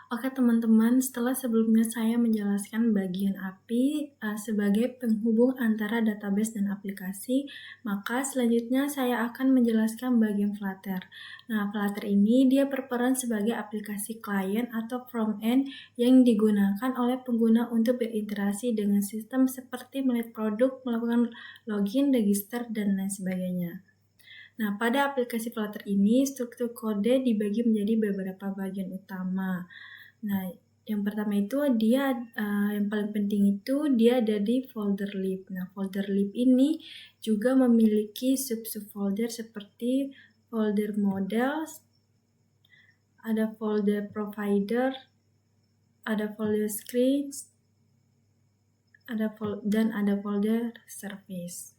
Oke teman-teman, setelah sebelumnya saya menjelaskan bagian API sebagai penghubung antara database dan aplikasi, maka selanjutnya saya akan menjelaskan bagian Flutter. Nah, Flutter ini dia berperan sebagai aplikasi klien atau front-end yang digunakan oleh pengguna untuk berinteraksi dengan sistem seperti melihat produk, melakukan login, register, dan lain sebagainya. Nah, pada aplikasi Flutter ini, struktur kode dibagi menjadi beberapa bagian utama. Nah, yang pertama itu yang paling penting itu dia ada di folder lib. Nah, folder lib ini juga memiliki sub-folder seperti folder models, ada folder provider, ada folder screens, dan ada folder service.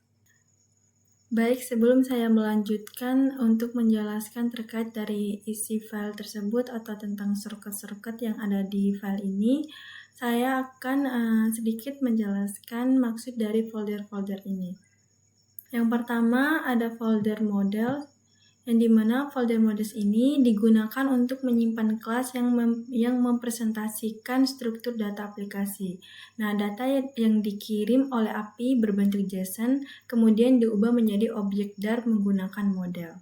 Baik, sebelum saya melanjutkan untuk menjelaskan terkait dari isi file tersebut atau tentang shortcut-shortcut yang ada di file ini, saya akan sedikit menjelaskan maksud dari folder-folder ini. Yang pertama ada folder model, yang dimana folder models ini digunakan untuk menyimpan kelas yang mempresentasikan struktur data aplikasi. Nah, data yang dikirim oleh API berbentuk JSON, kemudian diubah menjadi objek DAR menggunakan model.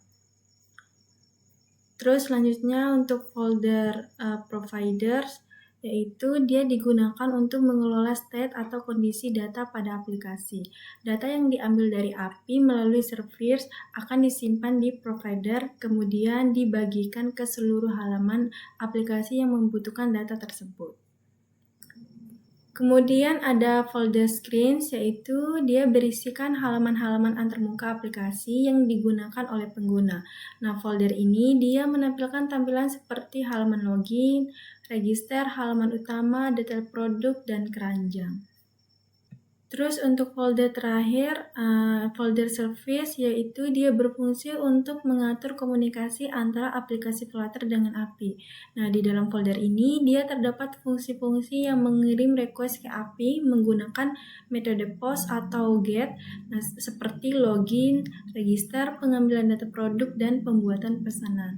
Terus selanjutnya untuk folder providers, yaitu dia digunakan untuk mengelola state atau kondisi data pada aplikasi. Data yang diambil dari API melalui service akan disimpan di provider, kemudian dibagikan ke seluruh halaman aplikasi yang membutuhkan data tersebut. Kemudian ada folder screens, yaitu dia berisikan halaman-halaman antarmuka aplikasi yang digunakan oleh pengguna. Nah, folder ini dia menampilkan tampilan seperti halaman login, register, halaman utama, detail produk, dan keranjang. Terus untuk folder terakhir, folder service, yaitu dia berfungsi untuk mengatur komunikasi antara aplikasi Flutter dengan API. Nah, di dalam folder ini dia terdapat fungsi-fungsi yang mengirim request ke API menggunakan metode POST atau GET, nah, seperti login, register, pengambilan data produk, dan pembuatan pesanan.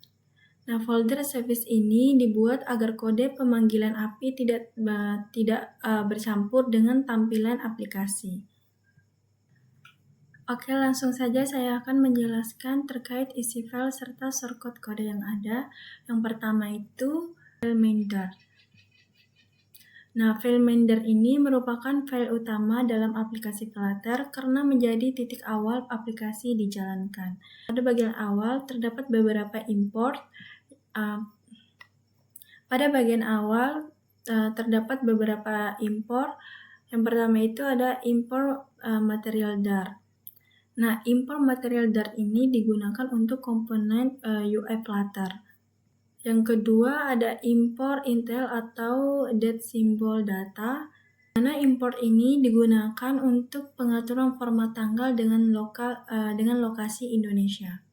Nah, folder service ini dibuat agar kode pemanggilan API tidak bercampur dengan tampilan aplikasi. Oke, langsung saja saya akan menjelaskan terkait isi file serta shortcut kode yang ada. Yang pertama itu file main.dart. Nah, file main.dart ini merupakan file utama dalam aplikasi Flutter karena menjadi titik awal aplikasi dijalankan. Pada bagian awal terdapat beberapa import. Pada bagian awal terdapat beberapa import. Yang pertama itu ada import material Dart. Nah, import material Dart ini digunakan untuk komponen UI Flutter. Yang kedua ada import Intel atau date symbol data. Mana import ini digunakan untuk pengaturan format tanggal dengan lokasi Indonesia.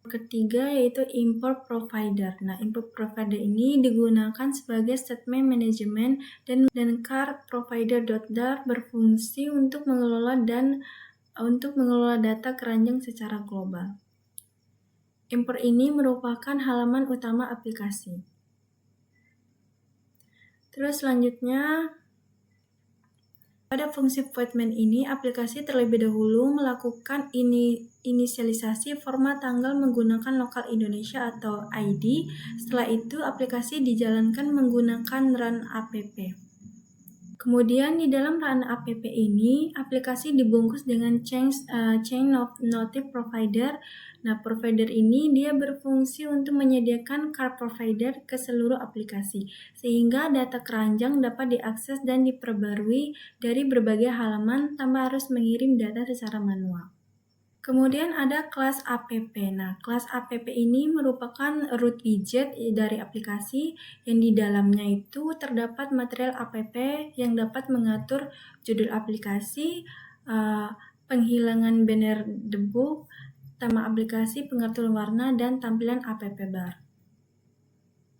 Ketiga yaitu import provider. Nah, import provider ini digunakan sebagai statement manajemen dan car provider.dart berfungsi untuk mengelola data keranjang secara global. Import ini merupakan halaman utama aplikasi. Terus selanjutnya pada fungsi void main ini, aplikasi terlebih dahulu melakukan inisialisasi format tanggal menggunakan lokal Indonesia atau ID. Setelah itu, aplikasi dijalankan menggunakan run app. Kemudian di dalam run app ini, aplikasi dibungkus dengan chain notif provider. Nah, provider ini dia berfungsi untuk menyediakan car provider ke seluruh aplikasi, sehingga data keranjang dapat diakses dan diperbarui dari berbagai halaman tanpa harus mengirim data secara manual. Kemudian ada kelas app. Nah, kelas app ini merupakan root widget dari aplikasi yang di dalamnya itu terdapat material app yang dapat mengatur judul aplikasi, penghilangan banner debug, tema aplikasi, pengatur warna, dan tampilan app bar.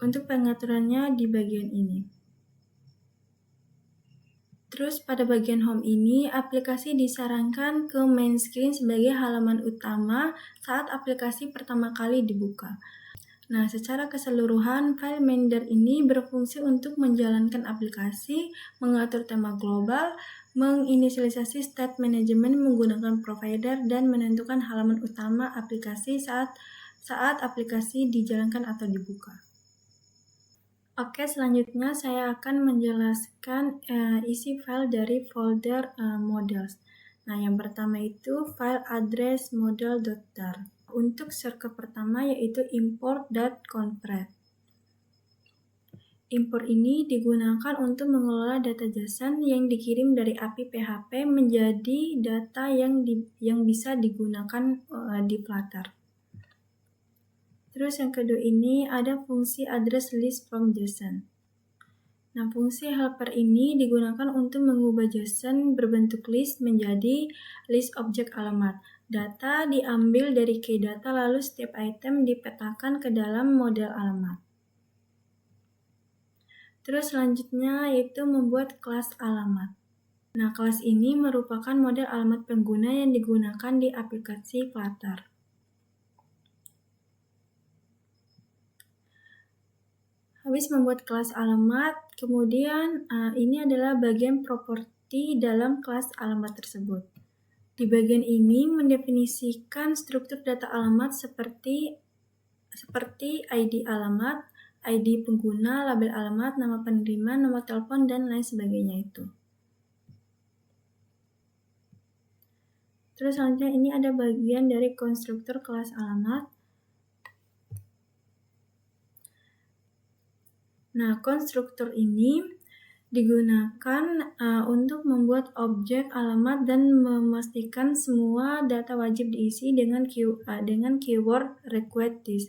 Untuk pengaturannya di bagian ini. Terus pada bagian home ini, aplikasi disarankan ke main screen sebagai halaman utama saat aplikasi pertama kali dibuka. Nah, secara keseluruhan, FileMinder ini berfungsi untuk menjalankan aplikasi, mengatur tema global, menginisialisasi state management menggunakan provider, dan menentukan halaman utama aplikasi saat aplikasi dijalankan atau dibuka. Oke, selanjutnya saya akan menjelaskan isi file dari folder models. Nah, yang pertama itu file address model.tar. Untuk shortcut pertama yaitu import.convert. Import ini digunakan untuk mengelola data JSON yang dikirim dari API PHP menjadi data yang bisa digunakan di Flutter. Terus yang kedua ini ada fungsi address list from JSON. Nah, fungsi helper ini digunakan untuk mengubah JSON berbentuk list menjadi list objek alamat. Data diambil dari key data lalu setiap item dipetakan ke dalam model alamat. Terus selanjutnya yaitu membuat kelas alamat. Nah, kelas ini merupakan model alamat pengguna yang digunakan di aplikasi Flutter. Habis membuat kelas alamat, kemudian ini adalah bagian properti dalam kelas alamat tersebut. Di bagian ini mendefinisikan struktur data alamat seperti ID alamat, ID pengguna, label alamat, nama penerima, nomor telepon, dan lain sebagainya itu. Terus selanjutnya ini ada bagian dari konstruktor kelas alamat. Nah, konstruktor ini digunakan untuk membuat objek alamat dan memastikan semua data wajib diisi dengan keyword required this.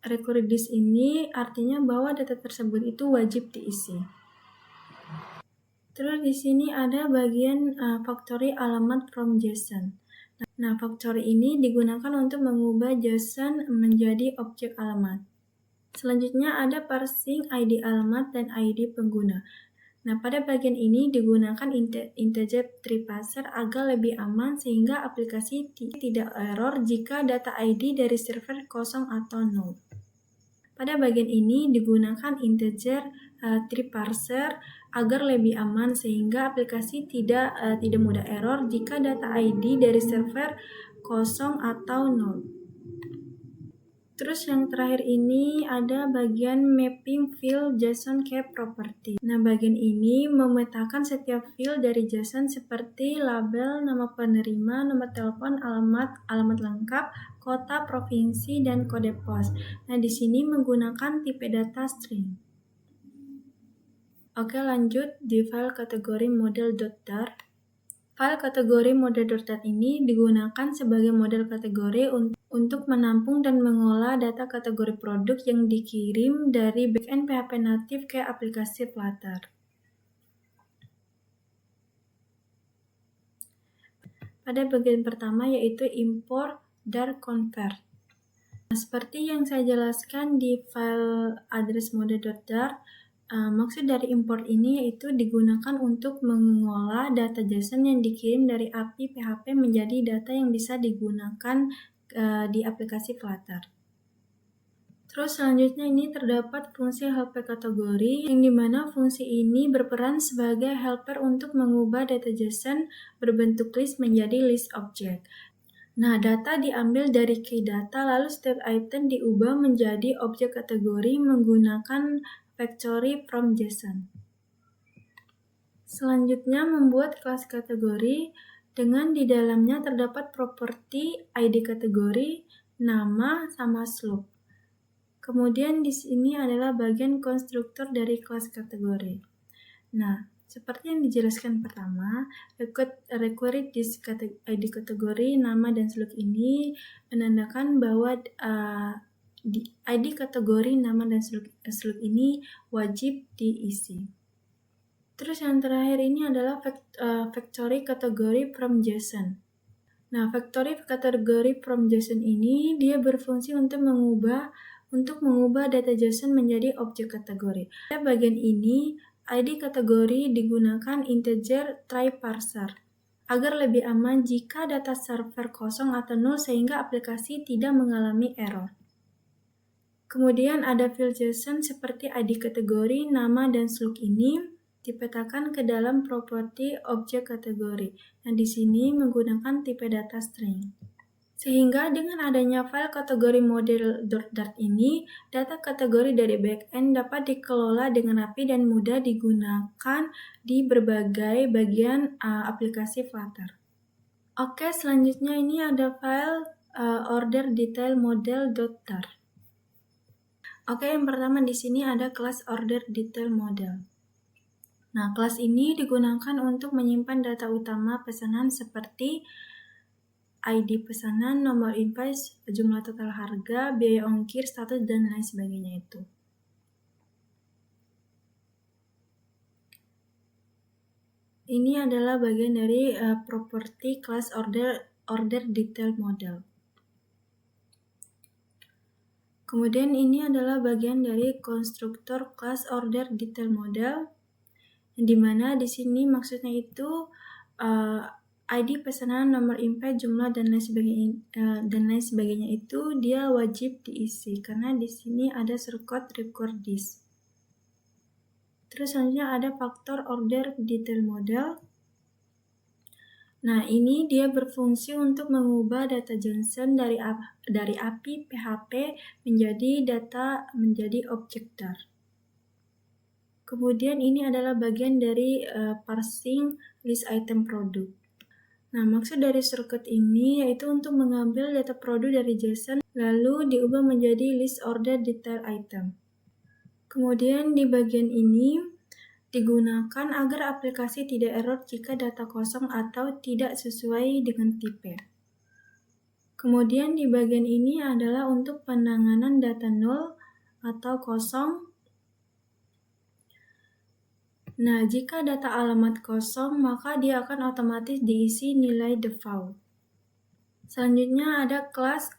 Required this ini artinya bahwa data tersebut itu wajib diisi. Terus di sini ada bagian factory alamat from JSON. Nah, factory ini digunakan untuk mengubah JSON menjadi objek alamat. Selanjutnya ada parsing ID alamat dan ID pengguna. Nah, pada bagian ini digunakan integer tree parser agar lebih aman sehingga aplikasi tidak error jika data ID dari server kosong atau null. Pada bagian ini digunakan integer tree parser agar lebih aman sehingga aplikasi tidak mudah error jika data ID dari server kosong atau null. Terus yang terakhir ini ada bagian mapping field JSON ke property. Nah, bagian ini memetakan setiap field dari JSON seperti label, nama penerima, nomor telepon, alamat lengkap, kota, provinsi, dan kode pos. Nah, di sini menggunakan tipe data string. Oke, lanjut di file kategori model.tar. File kategori model.tar ini digunakan sebagai model kategori untuk menampung dan mengolah data kategori produk yang dikirim dari backend PHP natif ke aplikasi Flutter. Pada bagian pertama yaitu import dan convert. Nah, seperti yang saya jelaskan di file address model.tar, maksud dari import ini yaitu digunakan untuk mengolah data JSON yang dikirim dari API PHP menjadi data yang bisa digunakan di aplikasi Flutter. Terus selanjutnya ini terdapat fungsi helper kategori yang dimana fungsi ini berperan sebagai helper untuk mengubah data JSON berbentuk list menjadi list object. Nah, data diambil dari key data lalu setiap item diubah menjadi objek kategori menggunakan factory from JSON. Selanjutnya membuat kelas kategori dengan di dalamnya terdapat properti ID kategori, nama, sama slope. Kemudian di sini adalah bagian konstruktor dari kelas kategori. Nah, seperti yang dijelaskan pertama, required this ID kategori, nama, dan slope ini menandakan bahwa di ID kategori, nama, dan slope ini wajib diisi. Terus yang terakhir ini adalah factory kategori from JSON. Nah, factory kategori from JSON ini dia berfungsi untuk mengubah data JSON menjadi objek kategori. Pada bagian ini, ID kategori digunakan integer tree parser agar lebih aman jika data server kosong atau null sehingga aplikasi tidak mengalami error. Kemudian ada field JSON seperti ID kategori, nama, dan slug ini dipetakan ke dalam properti objek kategori. Nah, di sini menggunakan tipe data string. Sehingga dengan adanya file kategori model.dart ini, data kategori dari backend dapat dikelola dengan rapi dan mudah digunakan di berbagai bagian aplikasi Flutter. Oke, selanjutnya ini ada file order detail model.dart. Oke, yang pertama di sini ada kelas order detail model. Nah, kelas ini digunakan untuk menyimpan data utama pesanan seperti ID pesanan, nomor invoice, jumlah total harga, biaya ongkir, status, dan lain sebagainya itu. Ini adalah bagian dari properti kelas order detail model. Kemudian ini adalah bagian dari konstruktor kelas order detail model, di mana di sini maksudnya itu ID pesanan, nomor invoice, jumlah, dan lain sebagainya itu dia wajib diisi karena di sini ada shortcut record this. Terus selanjutnya ada faktor order detail model. Nah, ini dia berfungsi untuk mengubah data JSON dari API PHP menjadi objek Dart. Kemudian ini adalah bagian dari parsing list item produk. Nah, maksud dari shortcut ini yaitu untuk mengambil data produk dari JSON lalu diubah menjadi list order detail item. Kemudian di bagian ini digunakan agar aplikasi tidak error jika data kosong atau tidak sesuai dengan tipe. Kemudian di bagian ini adalah untuk penanganan data nol atau kosong. Nah, jika data alamat kosong, maka dia akan otomatis diisi nilai default. Selanjutnya ada kelas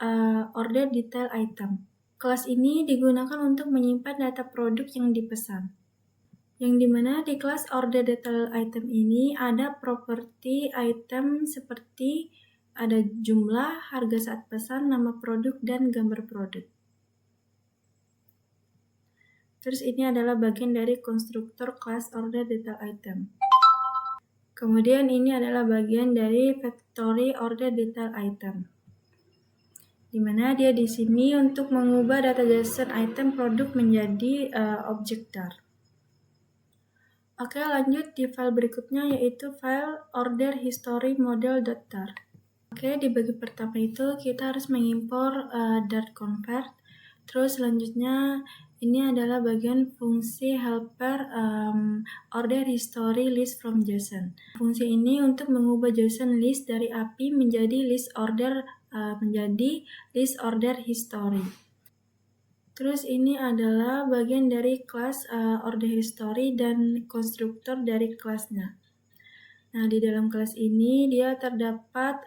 order detail item. Kelas ini digunakan untuk menyimpan data produk yang dipesan. Yang dimana di kelas order detail item ini ada properti item seperti ada jumlah, harga saat pesan, nama produk, dan gambar produk. Terus ini adalah bagian dari konstruktor kelas order detail item. Kemudian ini adalah bagian dari factory order detail item, dimana dia di sini untuk mengubah data JSON item produk menjadi objek Dart. Oke, lanjut di file berikutnya yaitu file order history model.dart. Oke, di bagian pertama itu kita harus mengimpor Dart convert. Terus selanjutnya ini adalah bagian fungsi helper order history list from JSON. Fungsi ini untuk mengubah JSON list dari API menjadi list order history. Terus ini adalah bagian dari kelas order history dan konstruktor dari kelasnya. Nah, di dalam kelas ini dia terdapat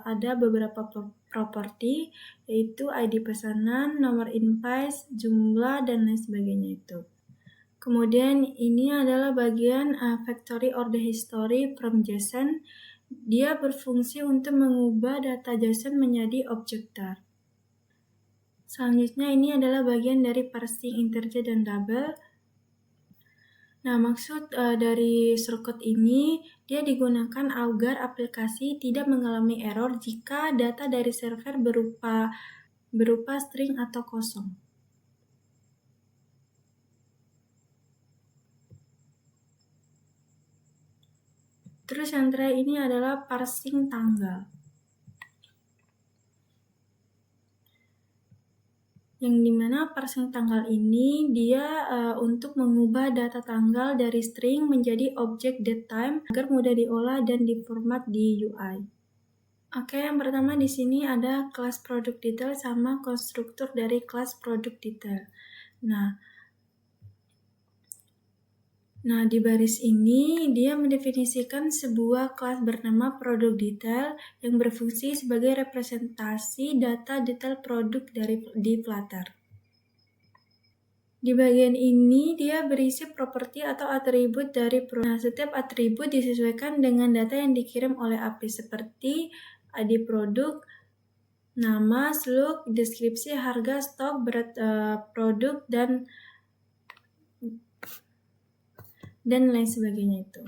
ada beberapa properti, yaitu ID pesanan, nomor invoice, jumlah, dan lain sebagainya itu. Kemudian ini adalah bagian factory order history from JSON. Dia berfungsi untuk mengubah data JSON menjadi objek Dart. Selanjutnya ini adalah bagian dari parsing integer dan double. Nah, maksud dari shortcut ini dia digunakan agar aplikasi tidak mengalami error jika data dari server berupa string atau kosong. Terus yang terakhir ini adalah parsing tanggal. Yang dimana parsing tanggal ini dia untuk mengubah data tanggal dari string menjadi objek datetime agar mudah diolah dan diformat di UI. Oke, yang pertama di sini ada kelas product detail sama konstruktor dari kelas product detail. Nah, di baris ini dia mendefinisikan sebuah kelas bernama product detail yang berfungsi sebagai representasi data detail produk di Flutter. Di bagian ini dia berisi properti atau atribut dari produk. Nah, setiap atribut disesuaikan dengan data yang dikirim oleh API seperti ID produk, nama, slug, deskripsi, harga, stok, berat produk, dan lain sebagainya itu.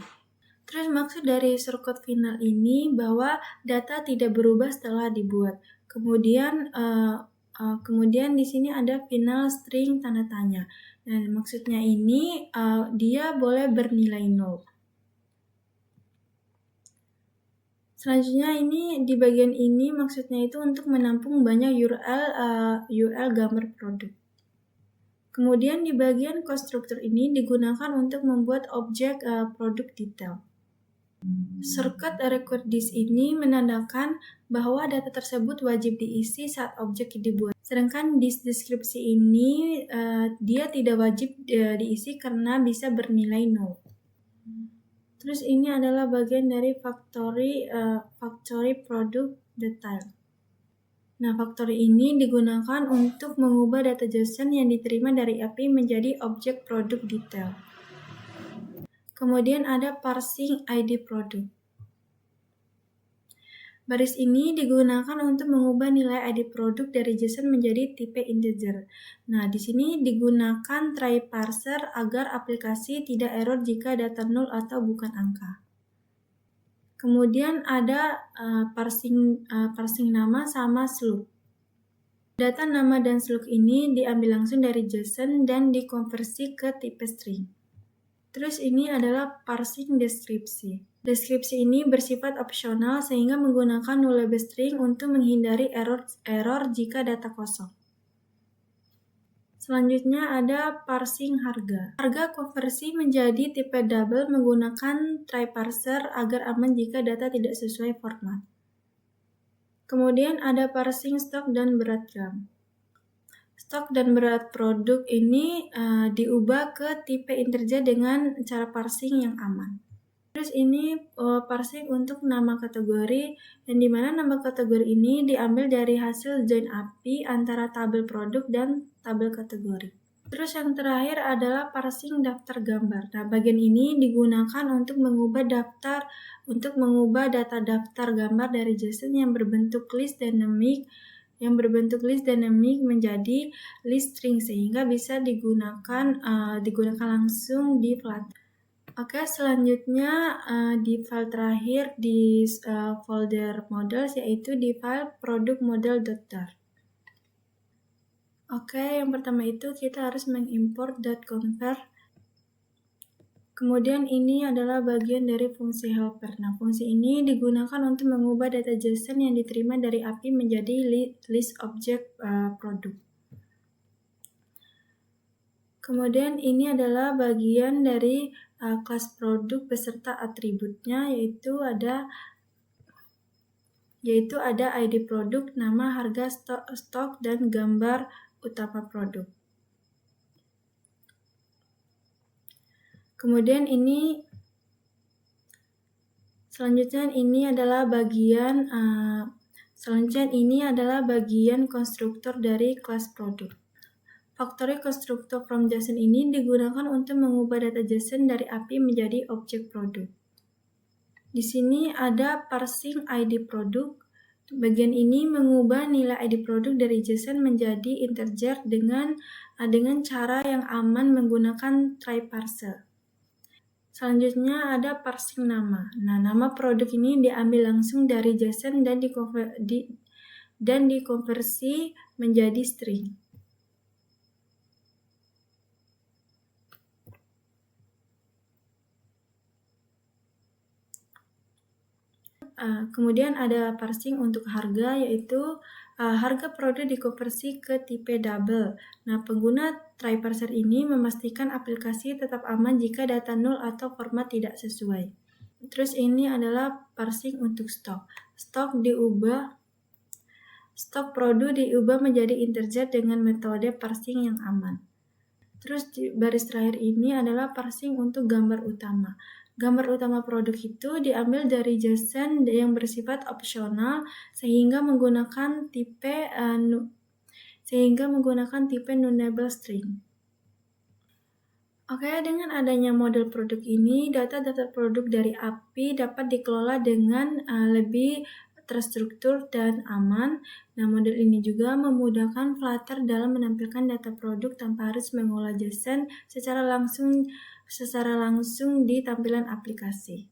Terus maksud dari shortcut final ini bahwa data tidak berubah setelah dibuat. Kemudian di sini ada final string tanda tanya. Nah, maksudnya ini dia boleh bernilai 0. Selanjutnya ini di bagian ini maksudnya itu untuk menampung banyak URL gambar produk. Kemudian di bagian konstruktor ini digunakan untuk membuat objek produk detail. Shortcut record this ini menandakan bahwa data tersebut wajib diisi saat objek dibuat. Sedangkan deskripsi ini dia tidak wajib diisi karena bisa bernilai 0. Terus ini adalah bagian dari factory product detail. Nah, factory ini digunakan untuk mengubah data JSON yang diterima dari API menjadi objek produk detail. Kemudian ada parsing ID produk. Baris ini digunakan untuk mengubah nilai ID produk dari JSON menjadi tipe integer. Nah, di sini digunakan try parser agar aplikasi tidak error jika data 0 atau bukan angka. Kemudian ada parsing nama sama slug. Data nama dan slug ini diambil langsung dari JSON dan dikonversi ke tipe string. Terus ini adalah parsing deskripsi. Deskripsi ini bersifat opsional sehingga menggunakan nullable string untuk menghindari error jika data kosong. Selanjutnya ada parsing harga. Harga konversi menjadi tipe double menggunakan try parser agar aman jika data tidak sesuai format. Kemudian ada parsing stok dan berat gram. Stok dan berat produk ini diubah ke tipe integer dengan cara parsing yang aman. Terus ini parsing untuk nama kategori, yang dimana nama kategori ini diambil dari hasil join API antara tabel produk dan tabel kategori. Terus yang terakhir adalah parsing daftar gambar. Nah, bagian ini digunakan untuk mengubah data daftar gambar dari JSON yang berbentuk list dynamic menjadi list string sehingga bisa digunakan langsung di Flutter. Oke, selanjutnya di file terakhir di folder models yaitu di file product model.tar. Oke, yang pertama itu kita harus mengimport .convert. Kemudian ini adalah bagian dari fungsi helper. Nah, fungsi ini digunakan untuk mengubah data JSON yang diterima dari API menjadi list objek produk. Kemudian ini adalah bagian dari kelas produk beserta atributnya yaitu ada ID produk, nama, harga, stok, dan gambar utama produk. Kemudian selanjutnya ini adalah bagian konstruktor dari kelas produk. Factory constructor from JSON ini digunakan untuk mengubah data JSON dari API menjadi objek produk. Di sini ada parsing ID produk. Bagian ini mengubah nilai ID produk dari JSON menjadi integer dengan cara yang aman menggunakan try parser. Selanjutnya ada parsing nama. Nah, nama produk ini diambil langsung dari JSON dan dikonversi menjadi string. Kemudian ada parsing untuk harga, yaitu harga produk dikonversi ke tipe double. Nah, pengguna try parser ini memastikan aplikasi tetap aman jika data 0 atau format tidak sesuai. Terus ini adalah parsing untuk stok. Stok produk diubah menjadi integer dengan metode parsing yang aman. Terus di baris terakhir ini adalah parsing untuk gambar utama. Gambar utama produk itu diambil dari JSON yang bersifat opsional sehingga menggunakan tipe nullable string. Oke, dengan adanya model produk ini, data produk dari API dapat dikelola dengan lebih terstruktur, dan aman. Nah, model ini juga memudahkan Flutter dalam menampilkan data produk tanpa harus mengolah JSON secara langsung di tampilan aplikasi.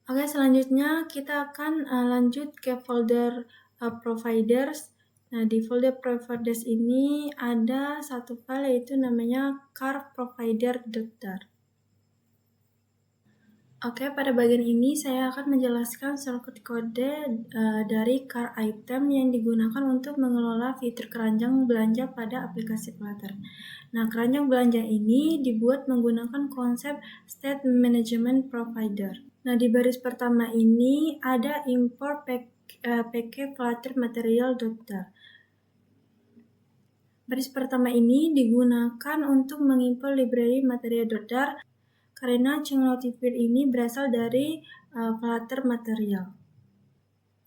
Oke, selanjutnya kita akan lanjut ke folder providers. Nah, di folder providers ini ada satu file yaitu namanya carprovider.tar. Oke, pada bagian ini saya akan menjelaskan shortcut kode dari car item yang digunakan untuk mengelola fitur keranjang belanja pada aplikasi Flutter. Nah, keranjang belanja ini dibuat menggunakan konsep State Management Provider. Nah, di baris pertama ini ada import pk Flutter material.tar. Baris pertama ini digunakan untuk mengimpor library material.tar karena chain notifier ini berasal dari Flutter material.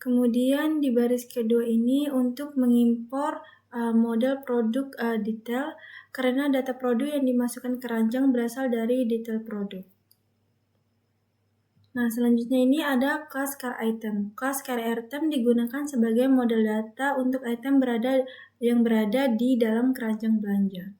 Kemudian di baris kedua ini untuk mengimpor model produk detail karena data produk yang dimasukkan ke keranjang berasal dari detail produk. Nah, selanjutnya ini ada class car item. Class car item digunakan sebagai model data untuk item yang berada di dalam keranjang belanja.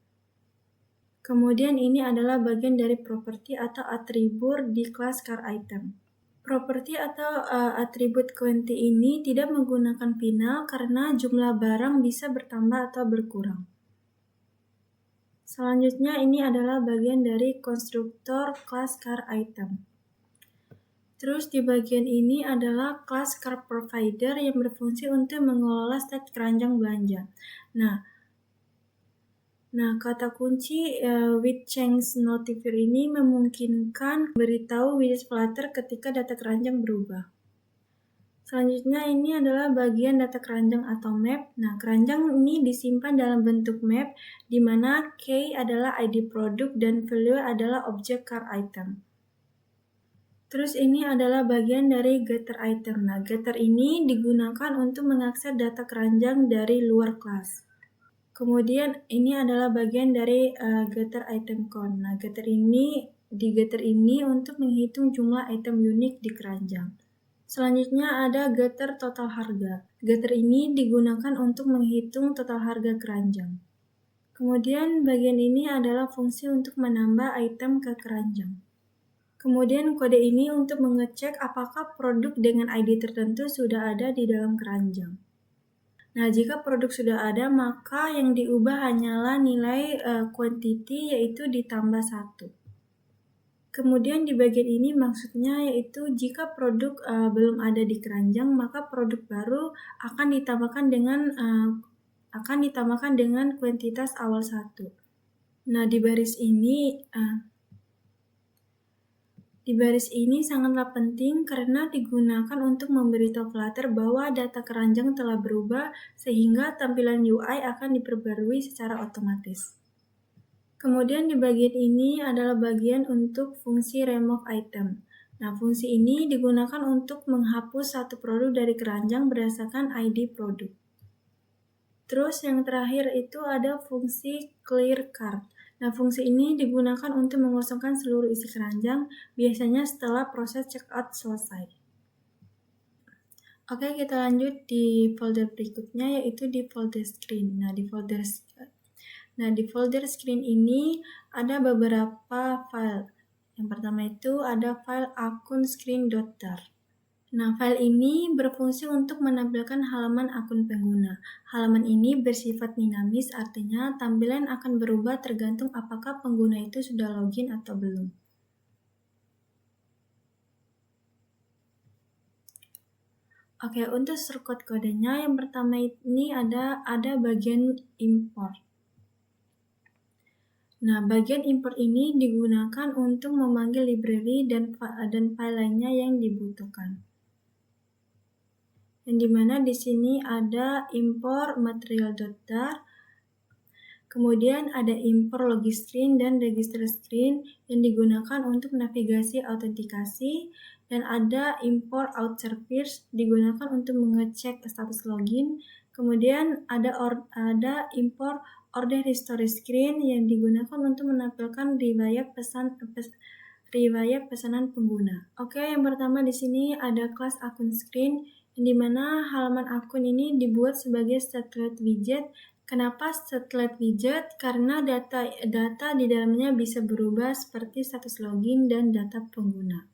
Kemudian ini adalah bagian dari properti atau atribut di kelas car item. Properti atau atribut quantity ini tidak menggunakan final karena jumlah barang bisa bertambah atau berkurang. Selanjutnya ini adalah bagian dari konstruktor kelas car item. Terus di bagian ini adalah kelas car provider yang berfungsi untuk mengelola state keranjang belanja. Nah, kata kunci with change notifier ini memungkinkan beritahu widget Flutter ketika data keranjang berubah. Selanjutnya ini adalah bagian data keranjang atau map. Nah, keranjang ini disimpan dalam bentuk map, di mana key adalah ID produk dan value adalah objek car item. Terus ini adalah bagian dari getter item. Nah, getter ini digunakan untuk mengakses data keranjang dari luar kelas. Kemudian ini adalah bagian dari getter item count. Nah, getter ini untuk menghitung jumlah item unik di keranjang. Selanjutnya ada getter total harga. Getter ini digunakan untuk menghitung total harga keranjang. Kemudian bagian ini adalah fungsi untuk menambah item ke keranjang. Kemudian kode ini untuk mengecek apakah produk dengan ID tertentu sudah ada di dalam keranjang. Nah, jika produk sudah ada, maka yang diubah hanyalah nilai quantity yaitu ditambah 1. Kemudian di bagian ini maksudnya yaitu jika produk belum ada di keranjang, maka produk baru akan ditambahkan dengan kuantitas awal 1. Nah, di baris ini sangatlah penting karena digunakan untuk memberitahu Flutter bahwa data keranjang telah berubah sehingga tampilan UI akan diperbarui secara otomatis. Kemudian di bagian ini adalah bagian untuk fungsi remove item. Nah, fungsi ini digunakan untuk menghapus satu produk dari keranjang berdasarkan ID produk. Terus yang terakhir itu ada fungsi clear cart. Nah, fungsi ini digunakan untuk mengosongkan seluruh isi keranjang, biasanya setelah proses checkout selesai. Oke, kita lanjut di folder berikutnya, yaitu di folder screen. Nah, di folder screen ini ada beberapa file. Yang pertama itu ada file akun screen.tar. Nah, file ini berfungsi untuk menampilkan halaman akun pengguna. Halaman ini bersifat dinamis, artinya tampilan akan berubah tergantung apakah pengguna itu sudah login atau belum. Oke, untuk shortcut kodenya yang pertama ini ada bagian import. Nah, bagian import ini digunakan untuk memanggil library dan file lainnya yang dibutuhkan. Yang dimana di sini ada import material.tar, kemudian ada import login screen dan register screen yang digunakan untuk navigasi autentikasi, dan ada import out service digunakan untuk mengecek status login. Kemudian ada import order history screen yang digunakan untuk menampilkan riwayat pesanan pengguna. Oke, yang pertama di sini ada kelas akun screen di mana halaman akun ini dibuat sebagai satellite widget. Kenapa satellite widget? Karena data di dalamnya bisa berubah seperti status login dan data pengguna.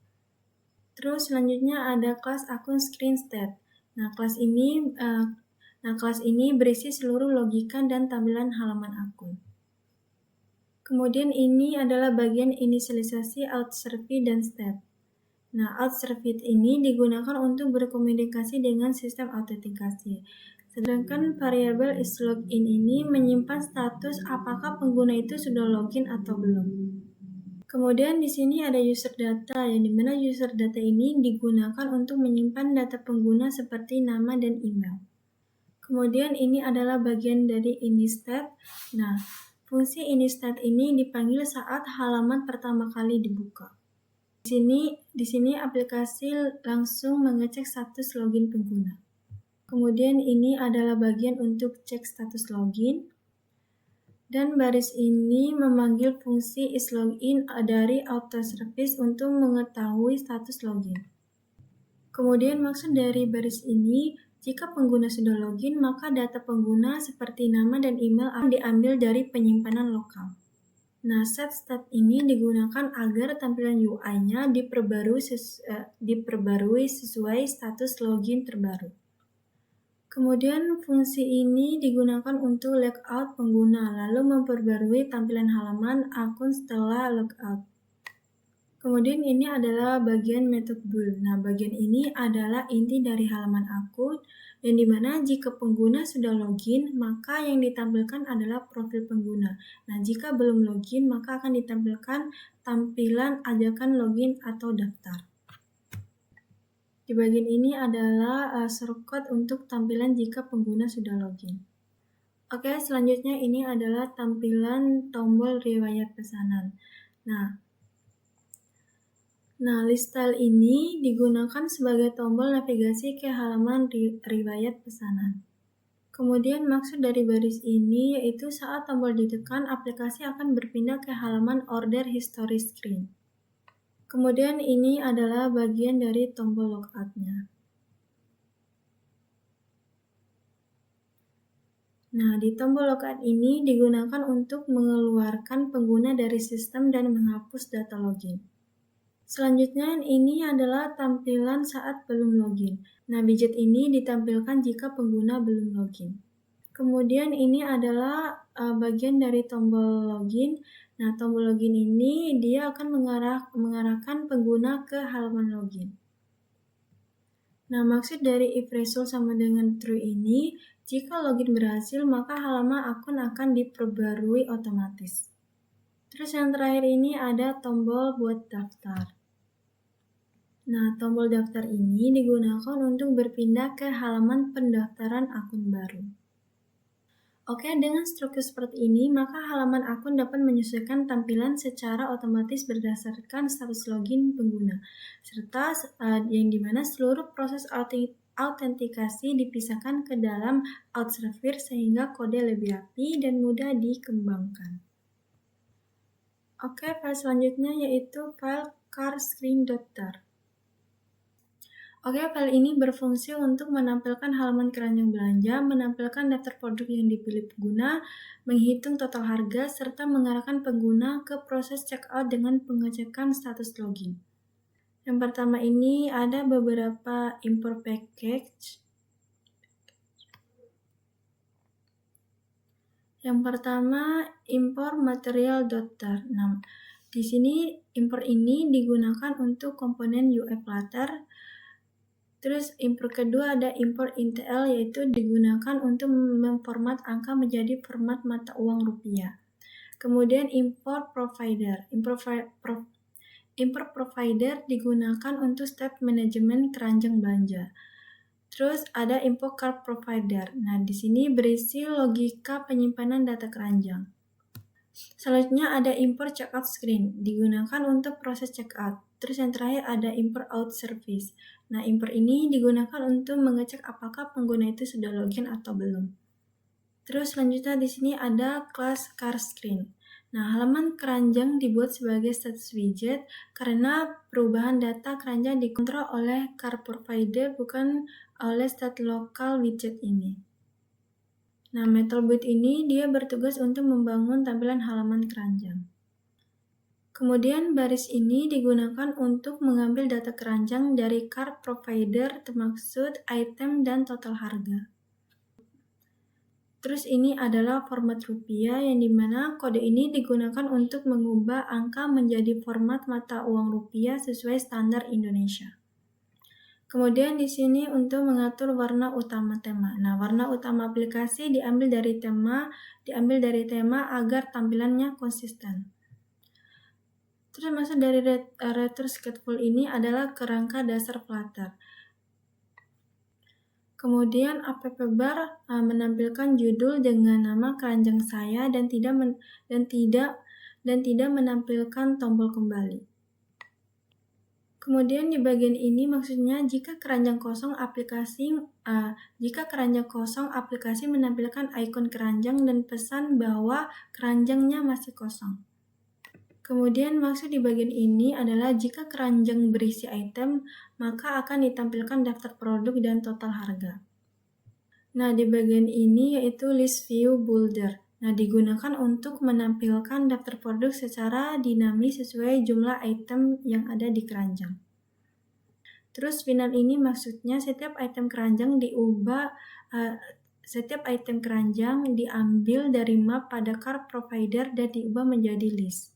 Terus selanjutnya ada kelas akun screen state. Nah, kelas ini berisi seluruh logika dan tampilan halaman akun. Kemudian ini adalah bagian inisialisasi Outservit dan state. Nah, Outservit ini digunakan untuk berkomunikasi dengan sistem autentikasi. Sedangkan variabel isLogin ini menyimpan status apakah pengguna itu sudah login atau belum. Kemudian di sini ada user data, yang dimana user data ini digunakan untuk menyimpan data pengguna seperti nama dan email. Kemudian ini adalah bagian dari initstat. Nah, fungsi initstat ini dipanggil saat halaman pertama kali dibuka. Di sini aplikasi langsung mengecek status login pengguna. Kemudian ini adalah bagian untuk cek status login. Dan baris ini memanggil fungsi isLogin dari Autoservice untuk mengetahui status login. Kemudian maksud dari baris ini, jika pengguna sudah login, maka data pengguna seperti nama dan email akan diambil dari penyimpanan lokal. Nah, setStat ini digunakan agar tampilan UI-nya diperbarui sesuai status login terbaru. Kemudian fungsi ini digunakan untuk logout pengguna, lalu memperbarui tampilan halaman akun setelah logout. Kemudian ini adalah bagian method build. Nah, bagian ini adalah inti dari halaman akun, yang dimana jika pengguna sudah login, maka yang ditampilkan adalah profil pengguna. Nah, jika belum login, maka akan ditampilkan tampilan ajakan login atau daftar. Di bagian ini adalah shortcut untuk tampilan jika pengguna sudah login. Oke, selanjutnya ini adalah tampilan tombol riwayat pesanan. Nah, list style ini digunakan sebagai tombol navigasi ke halaman riwayat pesanan. Kemudian maksud dari baris ini yaitu saat tombol ditekan, aplikasi akan berpindah ke halaman order history screen. Kemudian ini adalah bagian dari tombol logout-nya. Nah, di tombol logout ini digunakan untuk mengeluarkan pengguna dari sistem dan menghapus data login. Selanjutnya ini adalah tampilan saat belum login. Nah, widget ini ditampilkan jika pengguna belum login. Kemudian ini adalah bagian dari tombol login. Nah, tombol login ini dia akan mengarahkan pengguna ke halaman login. Nah, maksud dari if result sama dengan true ini, jika login berhasil, maka halaman akun akan diperbarui otomatis. Terus yang terakhir ini ada tombol buat daftar. Nah, tombol daftar ini digunakan untuk berpindah ke halaman pendaftaran akun baru. Oke, dengan struktur seperti ini, maka halaman akun dapat menyesuaikan tampilan secara otomatis berdasarkan status login pengguna, serta yang dimana seluruh proses autentikasi dipisahkan ke dalam Outservit sehingga kode lebih rapi dan mudah dikembangkan. Oke, file selanjutnya yaitu file carscreen.tar. Oke, file ini berfungsi untuk menampilkan halaman keranjang belanja, menampilkan daftar produk yang dipilih pengguna, menghitung total harga, serta mengarahkan pengguna ke proses checkout dengan pengecekan status login. Yang pertama ini ada beberapa import package. Yang pertama, import material.tar. Nah, di sini import ini digunakan untuk komponen UI Flutter. Terus import kedua ada import INTL, yaitu digunakan untuk memformat angka menjadi format mata uang rupiah. Kemudian import provider. Import provider digunakan untuk step manajemen keranjang belanja. Terus ada import card provider. Nah, di sini berisi logika penyimpanan data keranjang. Selanjutnya ada import checkout screen, digunakan untuk proses checkout. Terus yang terakhir ada import out service. Nah, import ini digunakan untuk mengecek apakah pengguna itu sudah login atau belum. Terus selanjutnya di sini ada kelas car screen. Nah, halaman keranjang dibuat sebagai status widget karena perubahan data keranjang dikontrol oleh car provider bukan oleh state local widget ini. Nah, Metal Build ini dia bertugas untuk membangun tampilan halaman keranjang. Kemudian baris ini digunakan untuk mengambil data keranjang dari card provider termaksud item dan total harga. Terus ini adalah format rupiah yang dimana kode ini digunakan untuk mengubah angka menjadi format mata uang rupiah sesuai standar Indonesia. Kemudian di sini untuk mengatur warna utama tema. Nah, warna utama aplikasi diambil dari tema agar tampilannya konsisten. Terus masuk dari Retur Skateful ini adalah kerangka dasar Flutter. Kemudian app bar menampilkan judul dengan nama keranjang saya dan tidak menampilkan tombol kembali. Kemudian di bagian ini maksudnya jika keranjang kosong aplikasi menampilkan ikon keranjang dan pesan bahwa keranjangnya masih kosong. Kemudian maksud di bagian ini adalah jika keranjang berisi item, maka akan ditampilkan daftar produk dan total harga. Nah, di bagian ini yaitu list view builder. Nah, digunakan untuk menampilkan daftar produk secara dinamis sesuai jumlah item yang ada di keranjang. Terus final ini maksudnya setiap item keranjang diambil dari map pada card provider dan diubah menjadi list.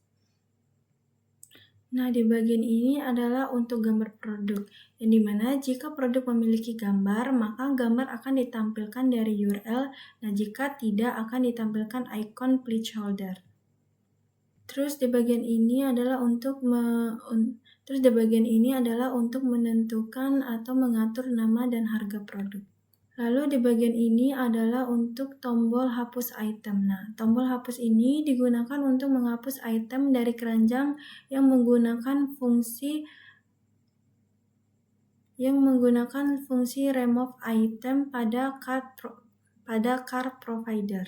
Nah, di bagian ini adalah untuk gambar produk, yang dimana jika produk memiliki gambar, maka gambar akan ditampilkan dari URL, nah jika tidak akan ditampilkan ikon placeholder. Terus di bagian ini adalah untuk menentukan atau mengatur nama dan harga produk. Lalu di bagian ini adalah untuk tombol hapus item. Nah, tombol hapus ini digunakan untuk menghapus item dari keranjang yang menggunakan fungsi remove item pada card provider.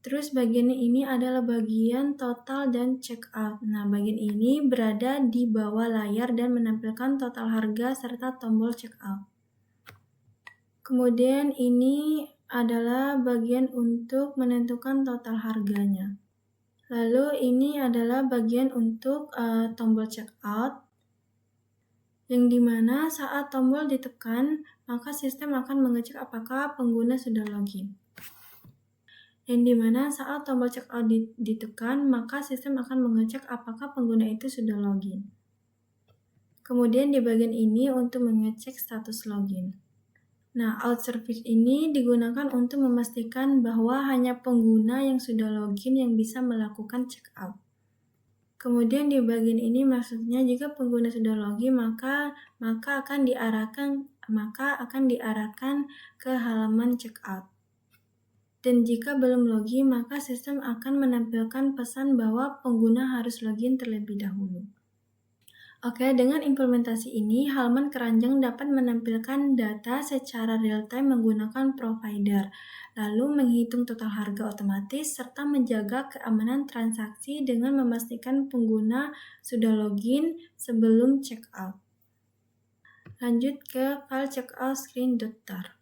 Terus bagian ini adalah bagian total dan checkout. Nah, bagian ini berada di bawah layar dan menampilkan total harga serta tombol checkout. Kemudian ini adalah bagian untuk menentukan total harganya. Lalu ini adalah bagian untuk tombol checkout, yang dimana saat tombol ditekan, maka sistem akan mengecek apakah pengguna sudah login. Yang dimana saat tombol checkout ditekan, maka sistem akan mengecek apakah pengguna itu sudah login. Kemudian di bagian ini untuk mengecek status login. Nah, out service ini digunakan untuk memastikan bahwa hanya pengguna yang sudah login yang bisa melakukan checkout. Kemudian di bagian ini maksudnya jika pengguna sudah login maka akan diarahkan ke halaman checkout. Dan jika belum login maka sistem akan menampilkan pesan bahwa pengguna harus login terlebih dahulu. Oke, dengan implementasi ini, halaman keranjang dapat menampilkan data secara real-time menggunakan provider, lalu menghitung total harga otomatis, serta menjaga keamanan transaksi dengan memastikan pengguna sudah login sebelum checkout. Lanjut ke file checkout screen.tar.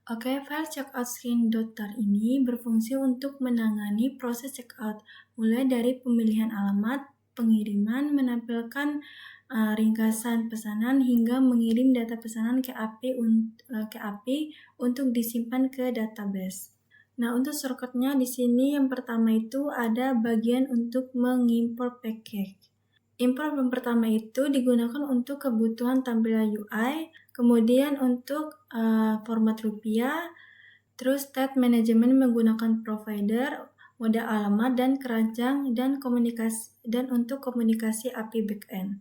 Oke, file checkout screen.tar ini berfungsi untuk menangani proses checkout, mulai dari pemilihan alamat, pengiriman, menampilkan ringkasan pesanan hingga mengirim data pesanan ke API untuk disimpan ke database. Nah, untuk shortcut-nya di sini yang pertama itu ada bagian untuk mengimport package. Import yang pertama itu digunakan untuk kebutuhan tampilan UI, kemudian untuk format rupiah, terus state management menggunakan provider, mode alamat dan keranjang dan untuk komunikasi API backend.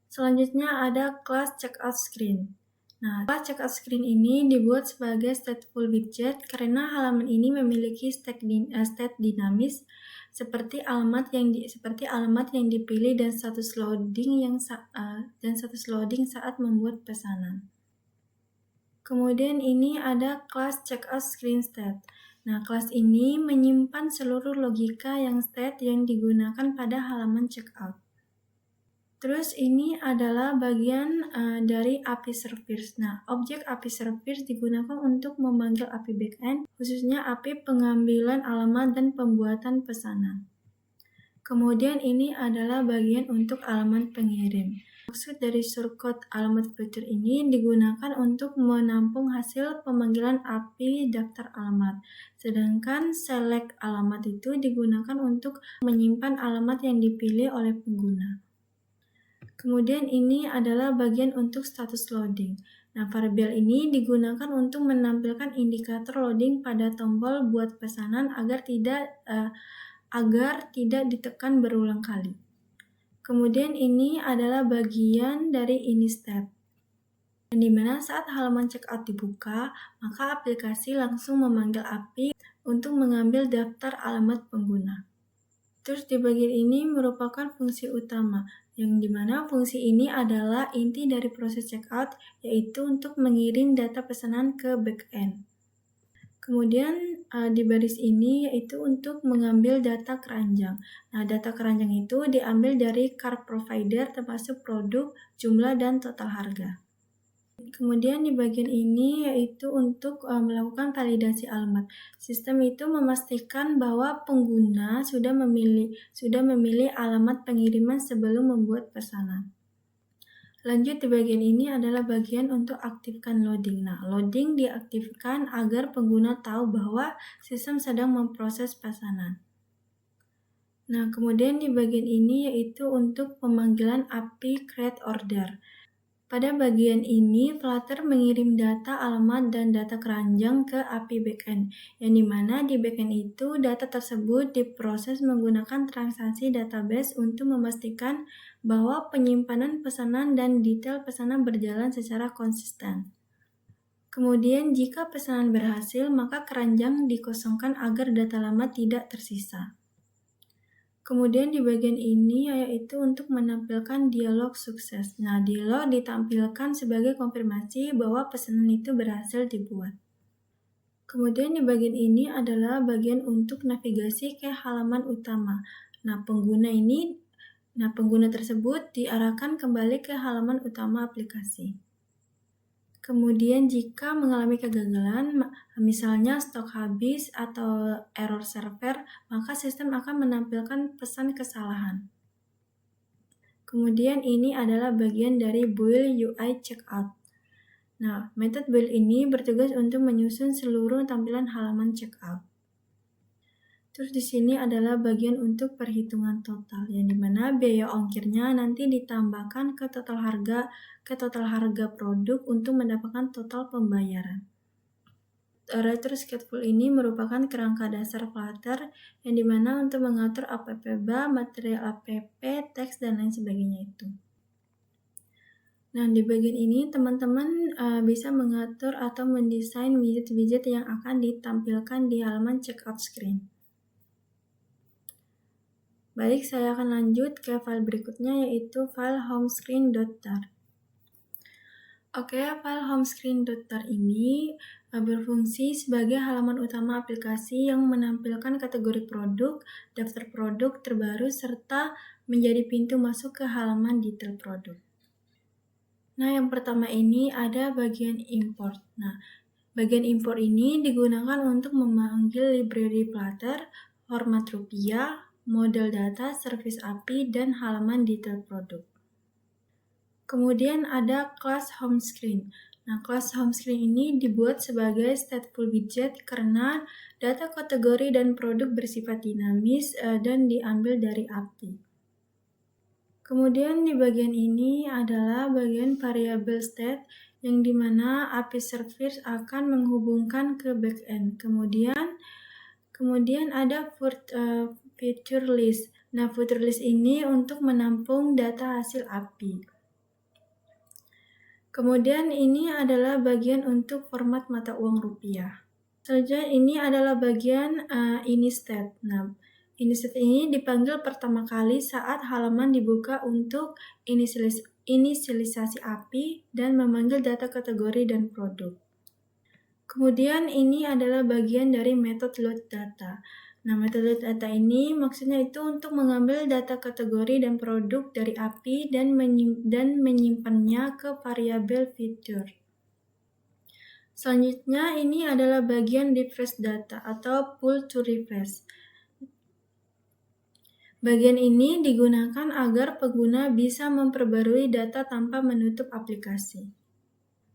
Selanjutnya ada class checkout screen. Nah, class checkout screen ini dibuat sebagai stateful widget karena halaman ini memiliki state dinamis seperti alamat yang dipilih dan status loading saat membuat pesanan. Kemudian ini ada class checkout screen state. Nah, kelas ini menyimpan seluruh logika yang state yang digunakan pada halaman checkout. Terus ini adalah bagian dari API service. Nah, objek API service digunakan untuk memanggil API backend, khususnya API pengambilan alamat dan pembuatan pesanan. Kemudian ini adalah bagian untuk alamat pengirim. Maksud dari shortcode alamat filter ini digunakan untuk menampung hasil pemanggilan API daftar alamat. Sedangkan select alamat itu digunakan untuk menyimpan alamat yang dipilih oleh pengguna. Kemudian ini adalah bagian untuk status loading. Nah, variabel ini digunakan untuk menampilkan indikator loading pada tombol buat pesanan agar tidak ditekan berulang kali. Kemudian ini adalah bagian dari ini step, di mana saat halaman checkout dibuka, maka aplikasi langsung memanggil API untuk mengambil daftar alamat pengguna. Terus di bagian ini merupakan fungsi utama, yang dimana fungsi ini adalah inti dari proses checkout, yaitu untuk mengirim data pesanan ke backend. Kemudian di baris ini yaitu untuk mengambil data keranjang. Nah, data keranjang itu diambil dari cart provider termasuk produk, jumlah, dan total harga. Kemudian di bagian ini yaitu untuk melakukan validasi alamat. Sistem itu memastikan bahwa pengguna sudah memilih alamat pengiriman sebelum membuat pesanan. Lanjut di bagian ini adalah bagian untuk aktifkan loading. Nah, loading diaktifkan agar pengguna tahu bahwa sistem sedang memproses pesanan. Nah, kemudian di bagian ini yaitu untuk pemanggilan API create order. Pada bagian ini, Flutter mengirim data alamat dan data keranjang ke API backend, yang dimana di backend itu data tersebut diproses menggunakan transaksi database untuk memastikan bahwa penyimpanan pesanan dan detail pesanan berjalan secara konsisten. Kemudian, jika pesanan berhasil, maka keranjang dikosongkan agar data lama tidak tersisa. Kemudian di bagian ini yaitu untuk menampilkan dialog sukses. Nah, dialog ditampilkan sebagai konfirmasi bahwa pesanan itu berhasil dibuat. Kemudian di bagian ini adalah bagian untuk navigasi ke halaman utama. Nah, pengguna tersebut diarahkan kembali ke halaman utama aplikasi. Kemudian jika mengalami kegagalan, misalnya stok habis atau error server, maka sistem akan menampilkan pesan kesalahan. Kemudian ini adalah bagian dari build UI checkout. Nah, metode build ini bertugas untuk menyusun seluruh tampilan halaman checkout. Terus di sini adalah bagian untuk perhitungan total, yang dimana biaya ongkirnya nanti ditambahkan ke total harga produk untuk mendapatkan total pembayaran. Return stateful ini merupakan kerangka dasar Flutter, yang dimana untuk mengatur app bar, material app, teks, dan lain sebagainya itu. Nah, di bagian ini teman-teman bisa mengatur atau mendesain widget-widget yang akan ditampilkan di halaman checkout screen. Baik, saya akan lanjut ke file berikutnya yaitu file homescreen.tar. Oke, file homescreen.tar ini berfungsi sebagai halaman utama aplikasi yang menampilkan kategori produk, daftar produk terbaru, serta menjadi pintu masuk ke halaman detail produk. Nah, yang pertama ini ada bagian import. Nah, bagian import ini digunakan untuk memanggil library Flutter, format rupiah, model data, service API, dan halaman detail produk. Kemudian ada class homescreen. Nah, class homescreen ini dibuat sebagai stateful widget karena data kategori dan produk bersifat dinamis dan diambil dari API. Kemudian di bagian ini adalah bagian variable state, yang dimana API service akan menghubungkan ke backend. Kemudian ada feature list. Nah, feature list ini untuk menampung data hasil API. Kemudian ini adalah bagian untuk format mata uang rupiah. Selanjutnya ini adalah bagian ini step. Nah, ini step ini dipanggil pertama kali saat halaman dibuka untuk inisialisasi API dan memanggil data kategori dan produk. Kemudian ini adalah bagian dari metode load data. Nah, metode data ini maksudnya itu untuk mengambil data kategori dan produk dari API dan menyimpannya ke variabel fitur. Selanjutnya, ini adalah bagian refresh data atau pull to refresh. Bagian ini digunakan agar pengguna bisa memperbarui data tanpa menutup aplikasi.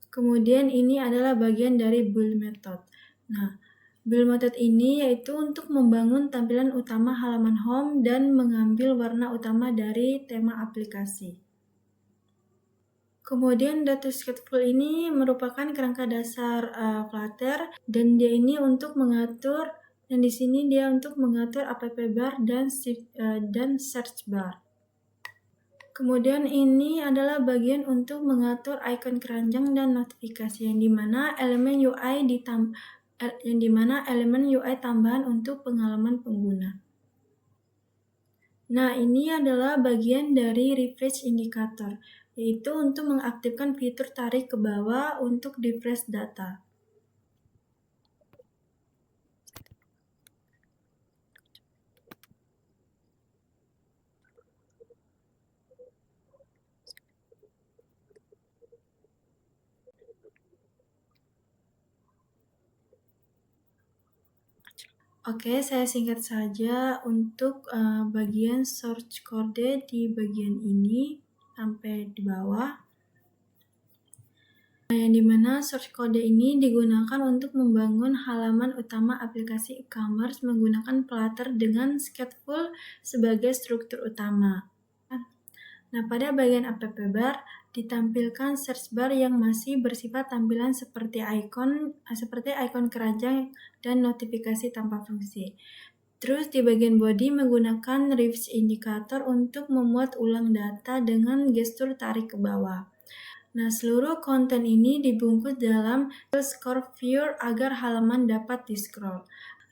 Kemudian ini adalah bagian dari build method. Nah, build method ini yaitu untuk membangun tampilan utama halaman home dan mengambil warna utama dari tema aplikasi. Kemudian data stateful ini merupakan kerangka dasar Flutter dan dia ini untuk mengatur dan di sini dia untuk mengatur app bar dan search bar. Kemudian ini adalah bagian untuk mengatur icon keranjang dan notifikasi yang dimana elemen UI tambahan untuk pengalaman pengguna. Nah, ini adalah bagian dari refresh indicator, yaitu untuk mengaktifkan fitur tarik ke bawah untuk refresh data. Oke, saya singkat saja untuk bagian source code di bagian ini sampai di bawah. Yang dimana source code ini digunakan untuk membangun halaman utama aplikasi e-commerce menggunakan Flutter dengan Stateful sebagai struktur utama. Nah, pada bagian app bar ditampilkan search bar yang masih bersifat tampilan seperti ikon keranjang dan notifikasi tanpa fungsi. Terus di bagian body menggunakan refresh indicator untuk memuat ulang data dengan gestur tarik ke bawah. Nah, seluruh konten ini dibungkus dalam score viewer agar halaman dapat di-scroll.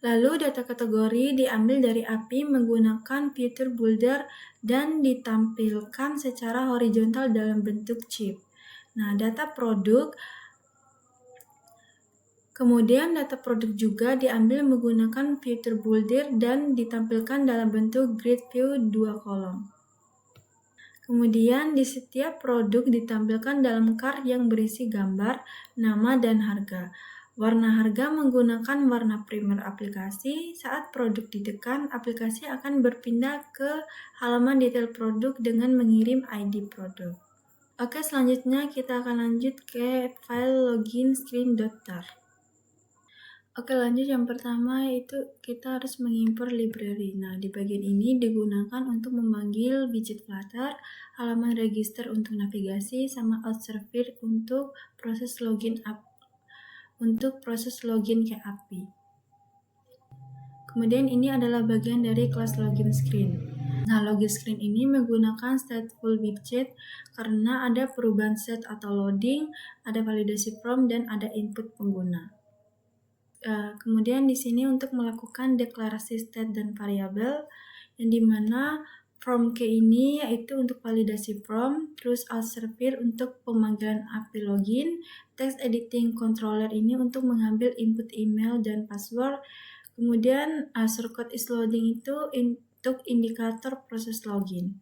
Lalu data kategori diambil dari API menggunakan fitur builder dan ditampilkan secara horizontal dalam bentuk chip. Nah, kemudian data produk juga diambil menggunakan fitur builder dan ditampilkan dalam bentuk grid view 2 kolom. Kemudian di setiap produk ditampilkan dalam card yang berisi gambar, nama, dan harga. Warna harga menggunakan warna primer aplikasi. Saat produk ditekan, aplikasi akan berpindah ke halaman detail produk dengan mengirim ID produk. Oke, selanjutnya kita akan lanjut ke file login screen.tar. Oke, lanjut yang pertama yaitu kita harus mengimpor library. Nah, di bagian ini digunakan untuk memanggil widget Flutter, halaman register untuk navigasi, sama Outserver untuk proses login ke API. Kemudian ini adalah bagian dari kelas login screen. Nah, login screen ini menggunakan stateful widget karena ada perubahan set atau loading, ada validasi form, dan ada input pengguna. Kemudian di sini untuk melakukan deklarasi state dan variabel, yang dimana from key ini yaitu untuk validasi from, terus Outserver untuk pemanggilan API login, text editing controller ini untuk mengambil input email dan password, kemudian shortcut is loading itu untuk indikator proses login.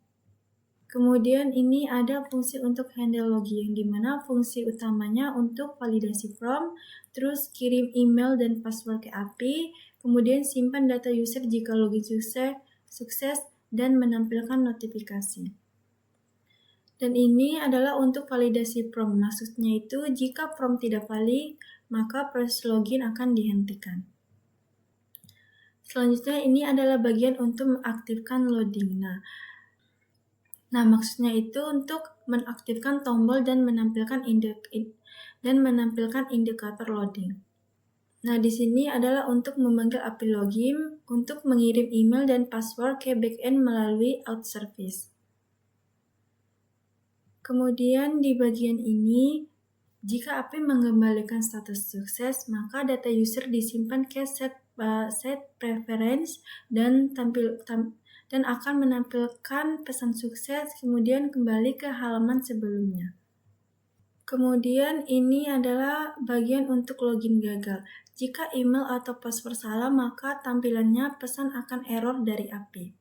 Kemudian ini ada fungsi untuk handle login, yang dimana fungsi utamanya untuk validasi form, terus kirim email dan password ke API, kemudian simpan data user jika login sukses dan menampilkan notifikasi. Dan ini adalah untuk validasi form, maksudnya itu jika form tidak valid, maka proses login akan dihentikan. Selanjutnya ini adalah bagian untuk mengaktifkan loading. Nah, maksudnya itu untuk mengaktifkan tombol dan menampilkan indikator loading. Nah, di sini adalah untuk memanggil API login untuk mengirim email dan password ke backend melalui out service. Kemudian di bagian ini, jika API mengembalikan status sukses, maka data user disimpan ke set preference dan akan menampilkan pesan sukses, kemudian kembali ke halaman sebelumnya. Kemudian ini adalah bagian untuk login gagal. Jika email atau password salah, maka tampilannya pesan akan error dari API.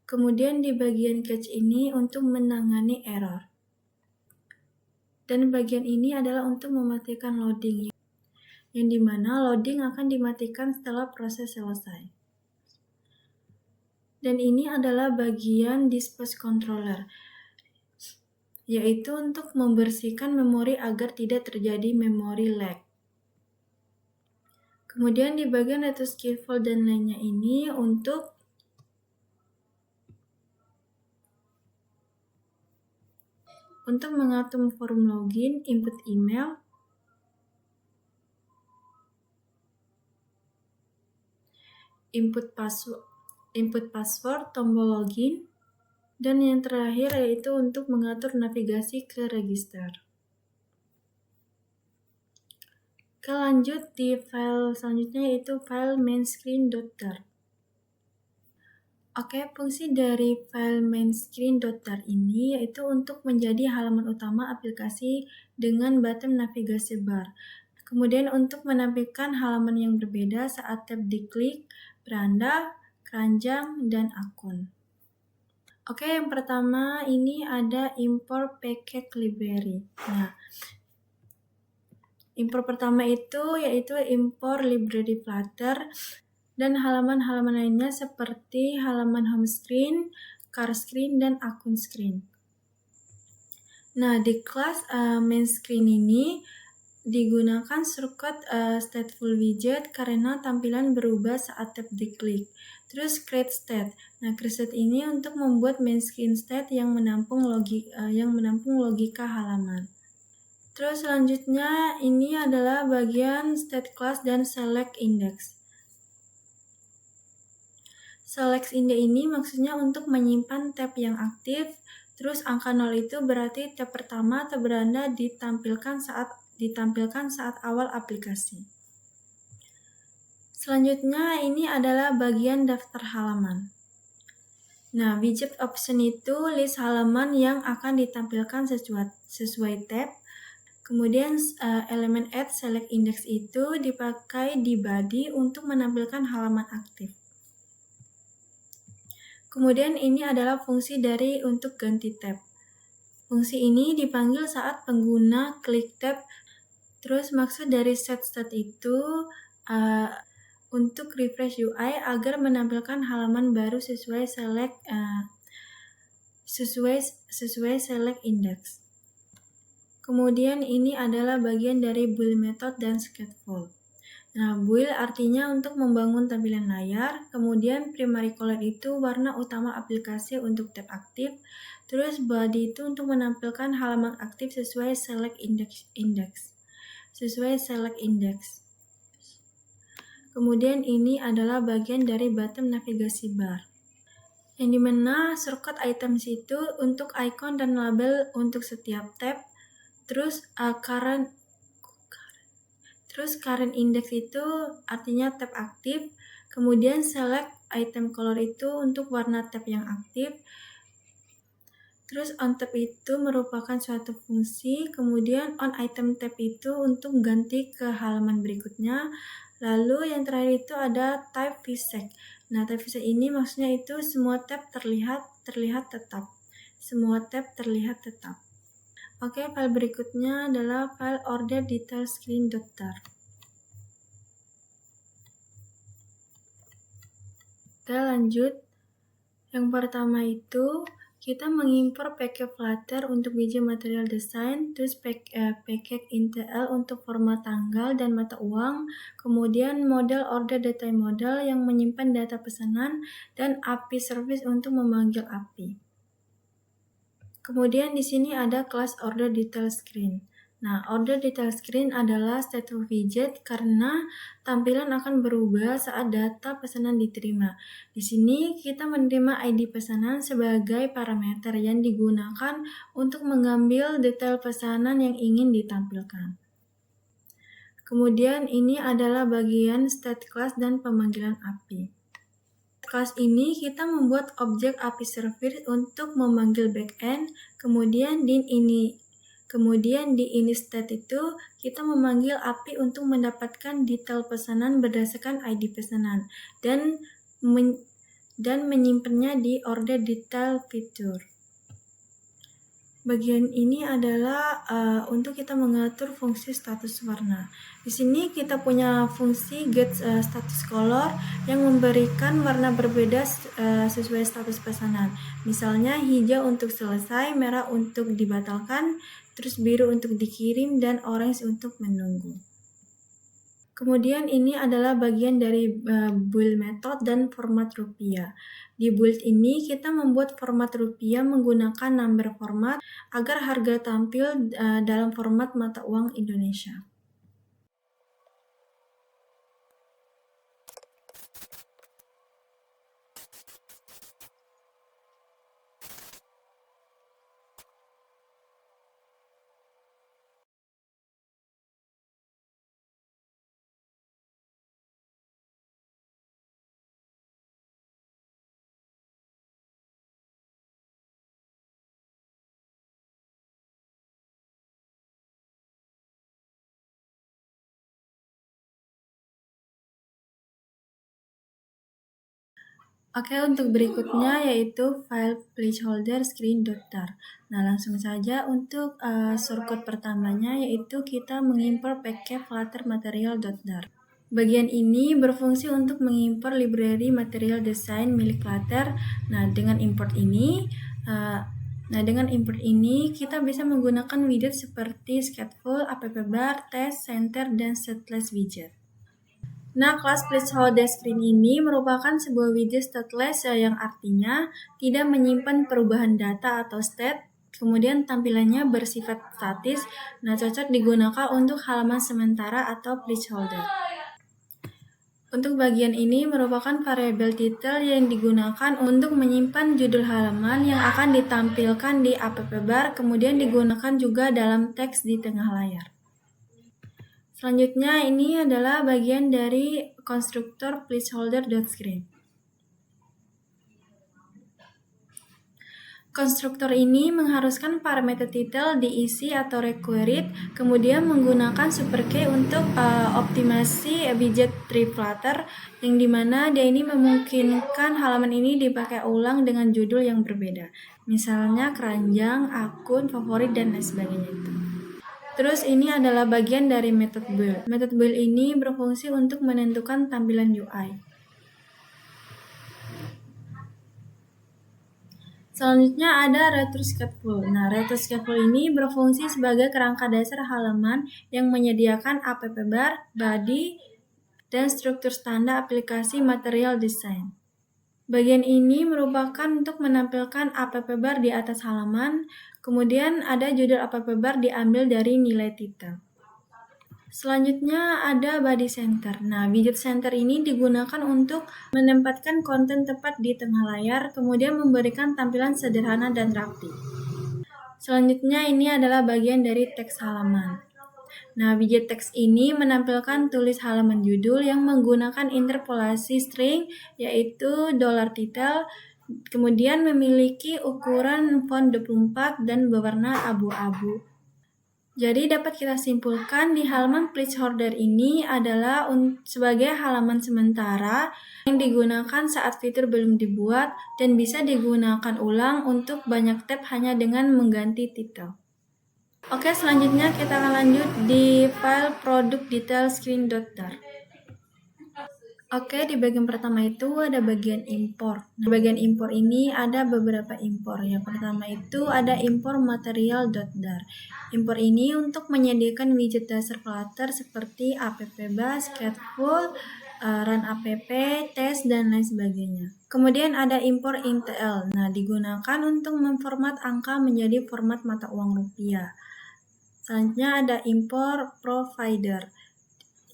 Kemudian di bagian catch ini untuk menangani error. Dan bagian ini adalah untuk mematikan loading, yang dimana loading akan dimatikan setelah proses selesai. Dan ini adalah bagian dispatch controller, yaitu untuk membersihkan memori agar tidak terjadi memory lag. Kemudian di bagian return skill dan lainnya ini untuk mengatur forum login, input email, input password, tombol login, dan yang terakhir yaitu untuk mengatur navigasi ke register. Oke, lanjut di file selanjutnya yaitu file mainScreen.tar. Oke, fungsi dari file mainScreen.tar ini yaitu untuk menjadi halaman utama aplikasi dengan button navigasi bar. Kemudian untuk menampilkan halaman yang berbeda saat tab diklik, beranda, keranjang, dan akun. Oke, yang pertama ini ada import package library. Nah, import pertama itu yaitu import library Flutter dan halaman-halaman lainnya seperti halaman home screen, car screen, dan akun screen. Nah, di kelas main screen ini digunakan shortcut stateful widget karena tampilan berubah saat tab diklik. Terus create state. Nah, create state ini untuk membuat main screen state yang menampung logika halaman. Terus selanjutnya ini adalah bagian state class dan select index. Select index ini maksudnya untuk menyimpan tab yang aktif. Terus angka 0 itu berarti tab pertama atau beranda ditampilkan saat awal aplikasi. Selanjutnya ini adalah bagian daftar halaman. Nah, widget option itu list halaman yang akan ditampilkan sesuai tab. Kemudian elemen add select index itu dipakai di body untuk menampilkan halaman aktif. Kemudian ini adalah fungsi dari untuk ganti tab. Fungsi ini dipanggil saat pengguna klik tab. Terus maksud dari set state itu untuk refresh UI agar menampilkan halaman baru sesuai select index. Kemudian ini adalah bagian dari build method dan scaffold. Nah, build artinya untuk membangun tampilan layar, kemudian primary color itu warna utama aplikasi untuk tab aktif, terus body itu untuk menampilkan halaman aktif sesuai select index. Kemudian ini adalah bagian dari button navigasi bar, yang dimana shortcut items itu untuk icon dan label untuk setiap tab, terus current index itu artinya tab aktif, kemudian select item color itu untuk warna tab yang aktif, terus on tab itu merupakan suatu fungsi, kemudian on item tab itu untuk ganti ke halaman berikutnya, lalu yang terakhir itu ada type vsec. Nah, type vsec ini maksudnya itu semua tab terlihat tetap. Oke, file berikutnya adalah file order detail screen.tar. Oke, lanjut. Yang pertama itu kita mengimpor package Flutter untuk widget material design, terus package IntelL untuk format tanggal dan mata uang, kemudian model order detail model yang menyimpan data pesanan, dan API service untuk memanggil API. Kemudian di sini ada kelas order detail screen. Nah, order detail screen adalah stateful widget karena tampilan akan berubah saat data pesanan diterima. Di sini kita menerima ID pesanan sebagai parameter yang digunakan untuk mengambil detail pesanan yang ingin ditampilkan. Kemudian ini adalah bagian state class dan pemanggilan API. Kelas ini kita membuat objek API service untuk memanggil backend, kemudian din ini Kemudian di init state itu kita memanggil API untuk mendapatkan detail pesanan berdasarkan ID pesanan dan menyimpannya di order detail fitur. Bagian ini adalah untuk kita mengatur fungsi status warna. Di sini kita punya fungsi get status color yang memberikan warna berbeda sesuai status pesanan. Misalnya hijau untuk selesai, merah untuk dibatalkan, terus biru untuk dikirim, dan orange untuk menunggu. Kemudian ini adalah bagian dari build method dan format rupiah. Di build ini kita membuat format rupiah menggunakan number format agar harga tampil dalam format mata uang Indonesia. Oke, untuk berikutnya yaitu file placeholder screen.tar. Nah, langsung saja untuk shortcut pertamanya yaitu kita mengimpor package flutter material.tar. Bagian ini berfungsi untuk mengimpor library material desain milik Flutter. Nah, dengan import ini kita bisa menggunakan widget seperti Sketchful, appbar, test, center, dan stateless widget. Nah, kelas placeholder screen ini merupakan sebuah widget stateless yang artinya tidak menyimpan perubahan data atau state, kemudian tampilannya bersifat statis. Nah, cocok digunakan untuk halaman sementara atau placeholder. Untuk bagian ini merupakan variabel title yang digunakan untuk menyimpan judul halaman yang akan ditampilkan di appbar, kemudian digunakan juga dalam teks di tengah layar. Selanjutnya ini adalah bagian dari konstruktor placeholder.screen. Konstruktor ini mengharuskan parameter title diisi atau required, kemudian menggunakan superkey untuk optimasi widget tree Flutter, yang dimana dia ini memungkinkan halaman ini dipakai ulang dengan judul yang berbeda, misalnya keranjang, akun, favorit, dan lain sebagainya itu. Terus ini adalah bagian dari method build. Method build ini berfungsi untuk menentukan tampilan UI. Selanjutnya ada retroscapeful. Nah, retroscapeful ini berfungsi sebagai kerangka dasar halaman yang menyediakan appbar, body, dan struktur standar aplikasi material design. Bagian ini merupakan untuk menampilkan appbar di atas halaman, kemudian ada judul appbar diambil dari nilai titel. Selanjutnya ada body center. Nah, widget center ini digunakan untuk menempatkan konten tepat di tengah layar, kemudian memberikan tampilan sederhana dan rapi. Selanjutnya ini adalah bagian dari teks halaman. Nah, widget teks ini menampilkan tulis halaman judul yang menggunakan interpolasi string, yaitu $title, kemudian memiliki ukuran font 24 dan berwarna abu-abu. Jadi dapat kita simpulkan di halaman placeholder ini adalah sebagai halaman sementara yang digunakan saat fitur belum dibuat dan bisa digunakan ulang untuk banyak tab hanya dengan mengganti titel. Oke, selanjutnya kita akan lanjut di file product detail screen.tar. Oke, di bagian pertama itu ada bagian impor. Di bagian impor ini ada beberapa impor. Yang pertama itu ada impor material.dar. Impor ini untuk menyediakan widget dasar Flutter seperti appbar, Sketchful, run app, test, dan lain sebagainya. Kemudian ada impor intl. Nah, digunakan untuk memformat angka menjadi format mata uang rupiah. Selanjutnya ada impor provider.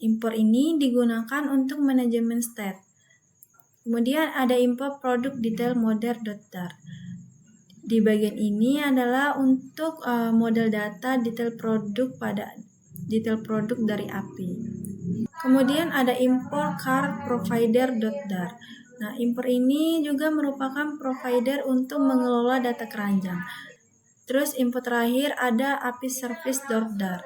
Impor ini digunakan untuk manajemen state. Kemudian ada impor produk detail model.dar. Di bagian ini adalah untuk model data detail produk dari API. Kemudian ada impor card provider.dar. Nah, impor ini juga merupakan provider untuk mengelola data keranjang. Terus input terakhir ada API service .dar.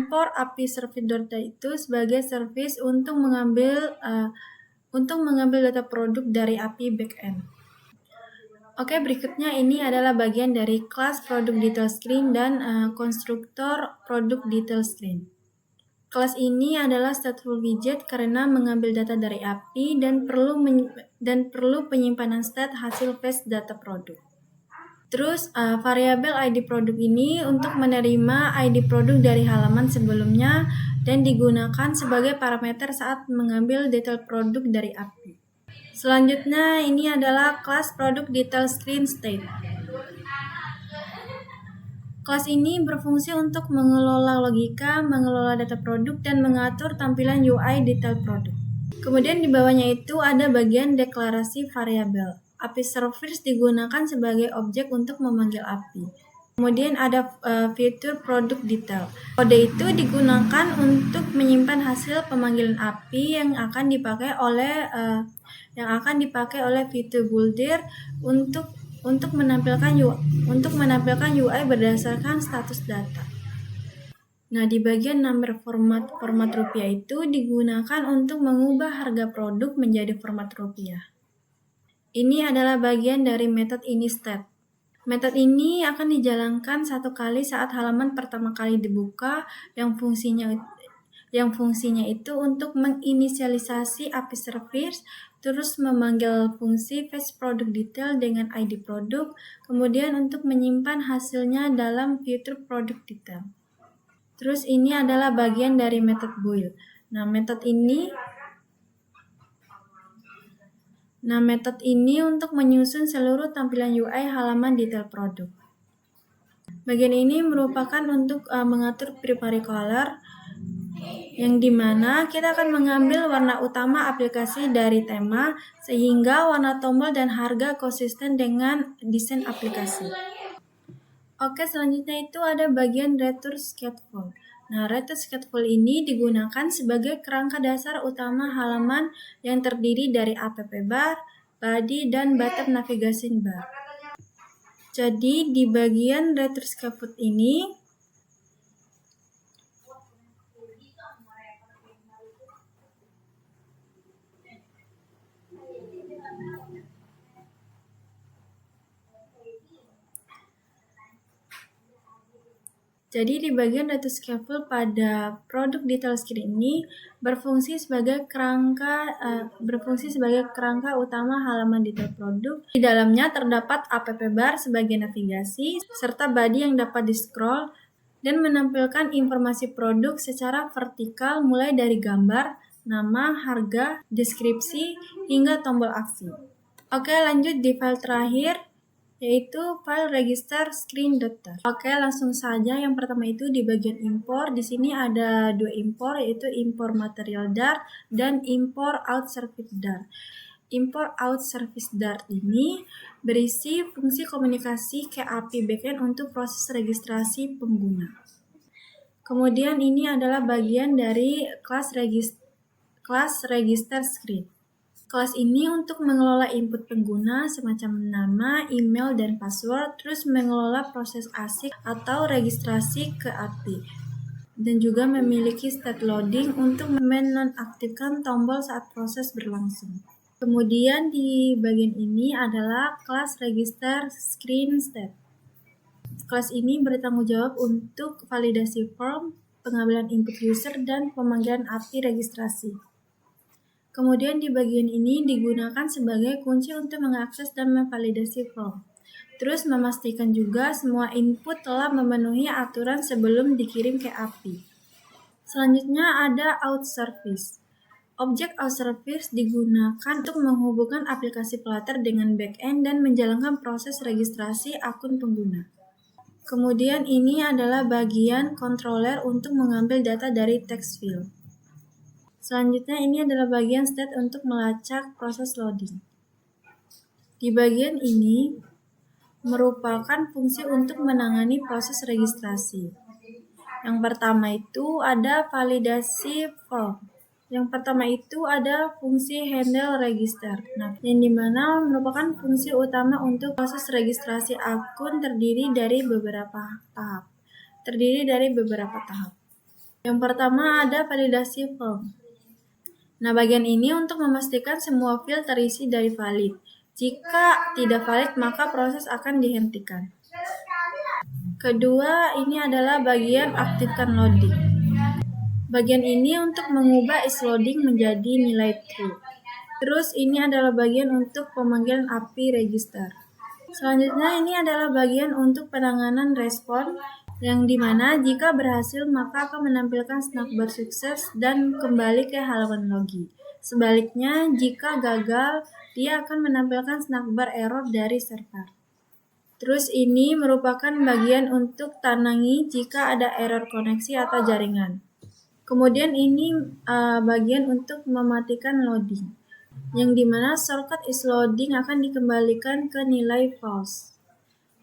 Import API service .dar itu sebagai service untuk mengambil data produk dari API backend. Oke, berikutnya ini adalah bagian dari kelas produk detail screen dan konstruktor produk detail screen. Kelas ini adalah stateful widget karena mengambil data dari API dan perlu penyimpanan state hasil fetch data produk. Terus variabel ID produk ini untuk menerima ID produk dari halaman sebelumnya dan digunakan sebagai parameter saat mengambil detail produk dari API. Selanjutnya ini adalah kelas produk detail screen state. Kelas ini berfungsi untuk mengelola logika, mengelola data produk, dan mengatur tampilan UI detail produk. Kemudian di bawahnya itu ada bagian deklarasi variabel. API service digunakan sebagai objek untuk memanggil API. Kemudian ada fitur produk detail. Kode itu digunakan untuk menyimpan hasil pemanggilan API yang akan dipakai oleh fitur builder untuk menampilkan UI berdasarkan status data. Nah, di bagian number format rupiah itu digunakan untuk mengubah harga produk menjadi format rupiah. Ini adalah bagian dari method initState. Metode ini akan dijalankan satu kali saat halaman pertama kali dibuka, yang fungsinya itu untuk menginisialisasi API service, terus memanggil fungsi fetch product detail dengan ID produk, kemudian untuk menyimpan hasilnya dalam fitur product detail. Terus ini adalah bagian dari metode build. Nah, metode ini untuk menyusun seluruh tampilan UI halaman detail produk. Bagian ini merupakan untuk mengatur primary color, yang dimana kita akan mengambil warna utama aplikasi dari tema, sehingga warna tombol dan harga konsisten dengan desain aplikasi. Oke, selanjutnya itu ada bagian return scaffold. Nah, return scaffold ini digunakan sebagai kerangka dasar utama halaman yang terdiri dari app bar, body, dan bottom navigation bar. Jadi, di bagian return scaffold ini, return scaffold pada produk detail screen ini berfungsi sebagai kerangka utama halaman detail produk. Di dalamnya terdapat app bar sebagai navigasi, serta body yang dapat di-scroll dan menampilkan informasi produk secara vertikal mulai dari gambar, nama, harga, deskripsi, hingga tombol aksi. Oke, lanjut di file terakhir, yaitu file register screen.tar. Oke, langsung saja. Yang pertama itu di bagian import. Di sini ada dua import, yaitu import material dar dan import out service dar. Import out service dar ini berisi fungsi komunikasi ke API backend untuk proses registrasi pengguna. Kemudian ini adalah bagian dari kelas register screen. Kelas ini untuk mengelola input pengguna semacam nama, email, dan password, terus mengelola proses ASIC atau registrasi ke API, dan juga memiliki state loading untuk menonaktifkan tombol saat proses berlangsung. Kemudian di bagian ini adalah kelas register screen state. Kelas ini bertanggung jawab untuk validasi form, pengambilan input user, dan pemanggilan API registrasi. Kemudian di bagian ini digunakan sebagai kunci untuk mengakses dan memvalidasi form. Terus memastikan juga semua input telah memenuhi aturan sebelum dikirim ke API. Selanjutnya ada out service. Objek out service digunakan untuk menghubungkan aplikasi Flutter dengan backend dan menjalankan proses registrasi akun pengguna. Kemudian ini adalah bagian controller untuk mengambil data dari text field. Selanjutnya ini adalah bagian state untuk melacak proses loading. Di bagian ini merupakan fungsi untuk menangani proses registrasi. Yang pertama itu ada validasi form. Yang pertama itu ada fungsi handle register. Nah, yang dimana merupakan fungsi utama untuk proses registrasi akun terdiri dari beberapa tahap. Yang pertama ada validasi form. Nah, bagian ini untuk memastikan semua field terisi dari valid. Jika tidak valid, maka proses akan dihentikan. Kedua, ini adalah bagian aktifkan loading. Bagian ini untuk mengubah isLoading menjadi nilai true. Terus ini adalah bagian untuk pemanggilan API register. Selanjutnya ini adalah bagian untuk penanganan respon, yang dimana jika berhasil maka akan menampilkan snackbar sukses dan kembali ke halaman logi. Sebaliknya, jika gagal, dia akan menampilkan snackbar error dari server. Terus ini merupakan bagian untuk tanangi jika ada error koneksi atau jaringan. Kemudian ini bagian untuk mematikan loading, yang dimana shortcut isLoading akan dikembalikan ke nilai false.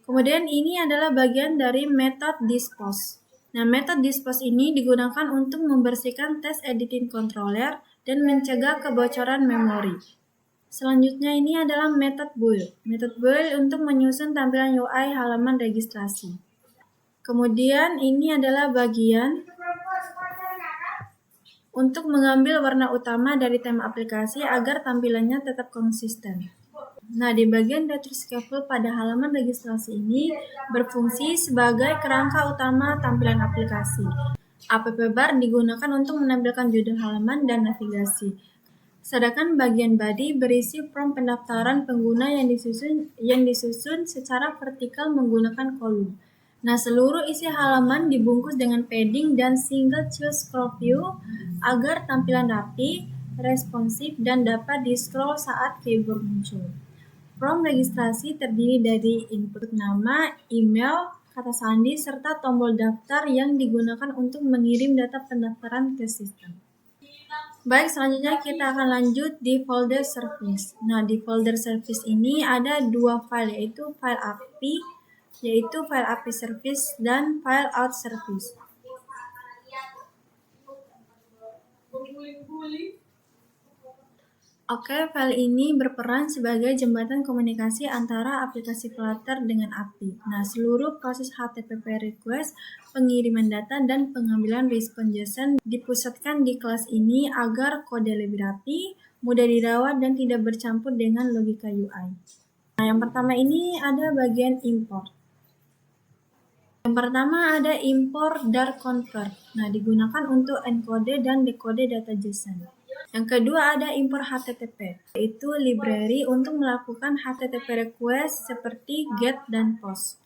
Kemudian ini adalah bagian dari method dispose. Nah, method dispose ini digunakan untuk membersihkan test editing controller dan mencegah kebocoran memori. Selanjutnya ini adalah method build. Method build untuk menyusun tampilan UI halaman registrasi. Kemudian ini adalah bagian untuk mengambil warna utama dari tema aplikasi agar tampilannya tetap konsisten. Nah, di bagian data scaffold pada halaman registrasi ini berfungsi sebagai kerangka utama tampilan aplikasi. App bar digunakan untuk menampilkan judul halaman dan navigasi. Sedangkan bagian body berisi form pendaftaran pengguna yang disusun secara vertikal menggunakan kolom. Nah, seluruh isi halaman dibungkus dengan padding dan single choose scroll view agar tampilan rapi, responsif, dan dapat di-scroll saat keyboard muncul. Form registrasi terdiri dari input nama, email, kata sandi, serta tombol daftar yang digunakan untuk mengirim data pendaftaran ke sistem. Baik, selanjutnya kita akan lanjut di folder service. Nah, di folder service ini ada dua file, yaitu file API service dan file out service. Oke, file ini berperan sebagai jembatan komunikasi antara aplikasi Flutter dengan API. Nah, seluruh proses HTTP request, pengiriman data, dan pengambilan respon JSON dipusatkan di kelas ini agar kode lebih rapi, mudah dirawat, dan tidak bercampur dengan logika UI. Nah, yang pertama ini ada bagian import. Yang pertama ada import dar convert. Nah, digunakan untuk encode dan decode data JSON. Yang kedua ada import HTTP, yaitu library untuk melakukan HTTP request seperti GET dan POST.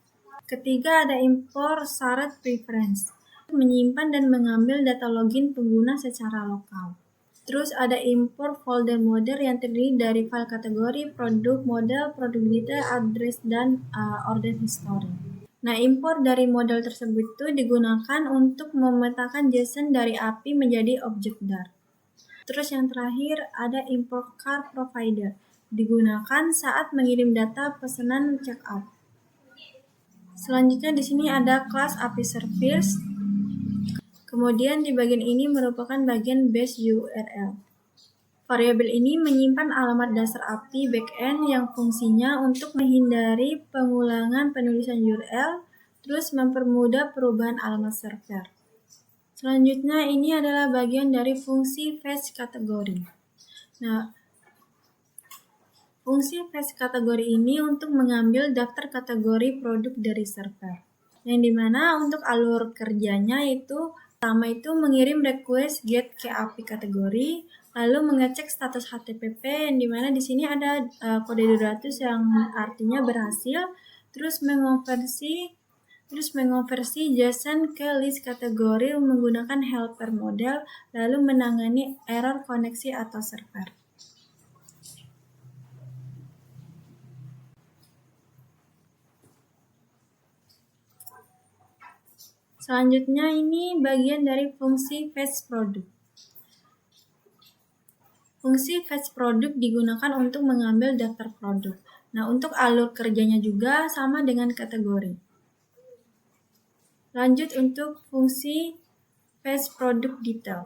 Ketiga ada import shared preference, menyimpan dan mengambil data login pengguna secara lokal. Terus ada import folder model yang terdiri dari file kategori, produk, model, produk detail, address, dan order history. Nah, import dari model tersebut itu digunakan untuk memetakan JSON dari API menjadi objek dar. Terus yang terakhir ada import card provider, digunakan saat mengirim data pesanan checkout. Selanjutnya di sini ada kelas API service. Kemudian di bagian ini merupakan bagian base URL. Variabel ini menyimpan alamat dasar API backend yang fungsinya untuk menghindari pengulangan penulisan URL, terus mempermudah perubahan alamat server. Selanjutnya ini adalah bagian dari fungsi fetch kategori. Nah, fungsi fetch kategori ini untuk mengambil daftar kategori produk dari server. Yang dimana untuk alur kerjanya itu pertama itu mengirim request get ke API kategori, lalu mengecek status HTTP yang dimana di sini ada kode 200 yang artinya berhasil, terus mengonversi JSON ke list kategori menggunakan helper model, lalu menangani error koneksi atau server. Selanjutnya ini bagian dari fungsi fetch product. Fungsi fetch product digunakan untuk mengambil daftar produk. Nah, untuk alur kerjanya juga sama dengan kategori. Lanjut untuk fungsi fetch product detail.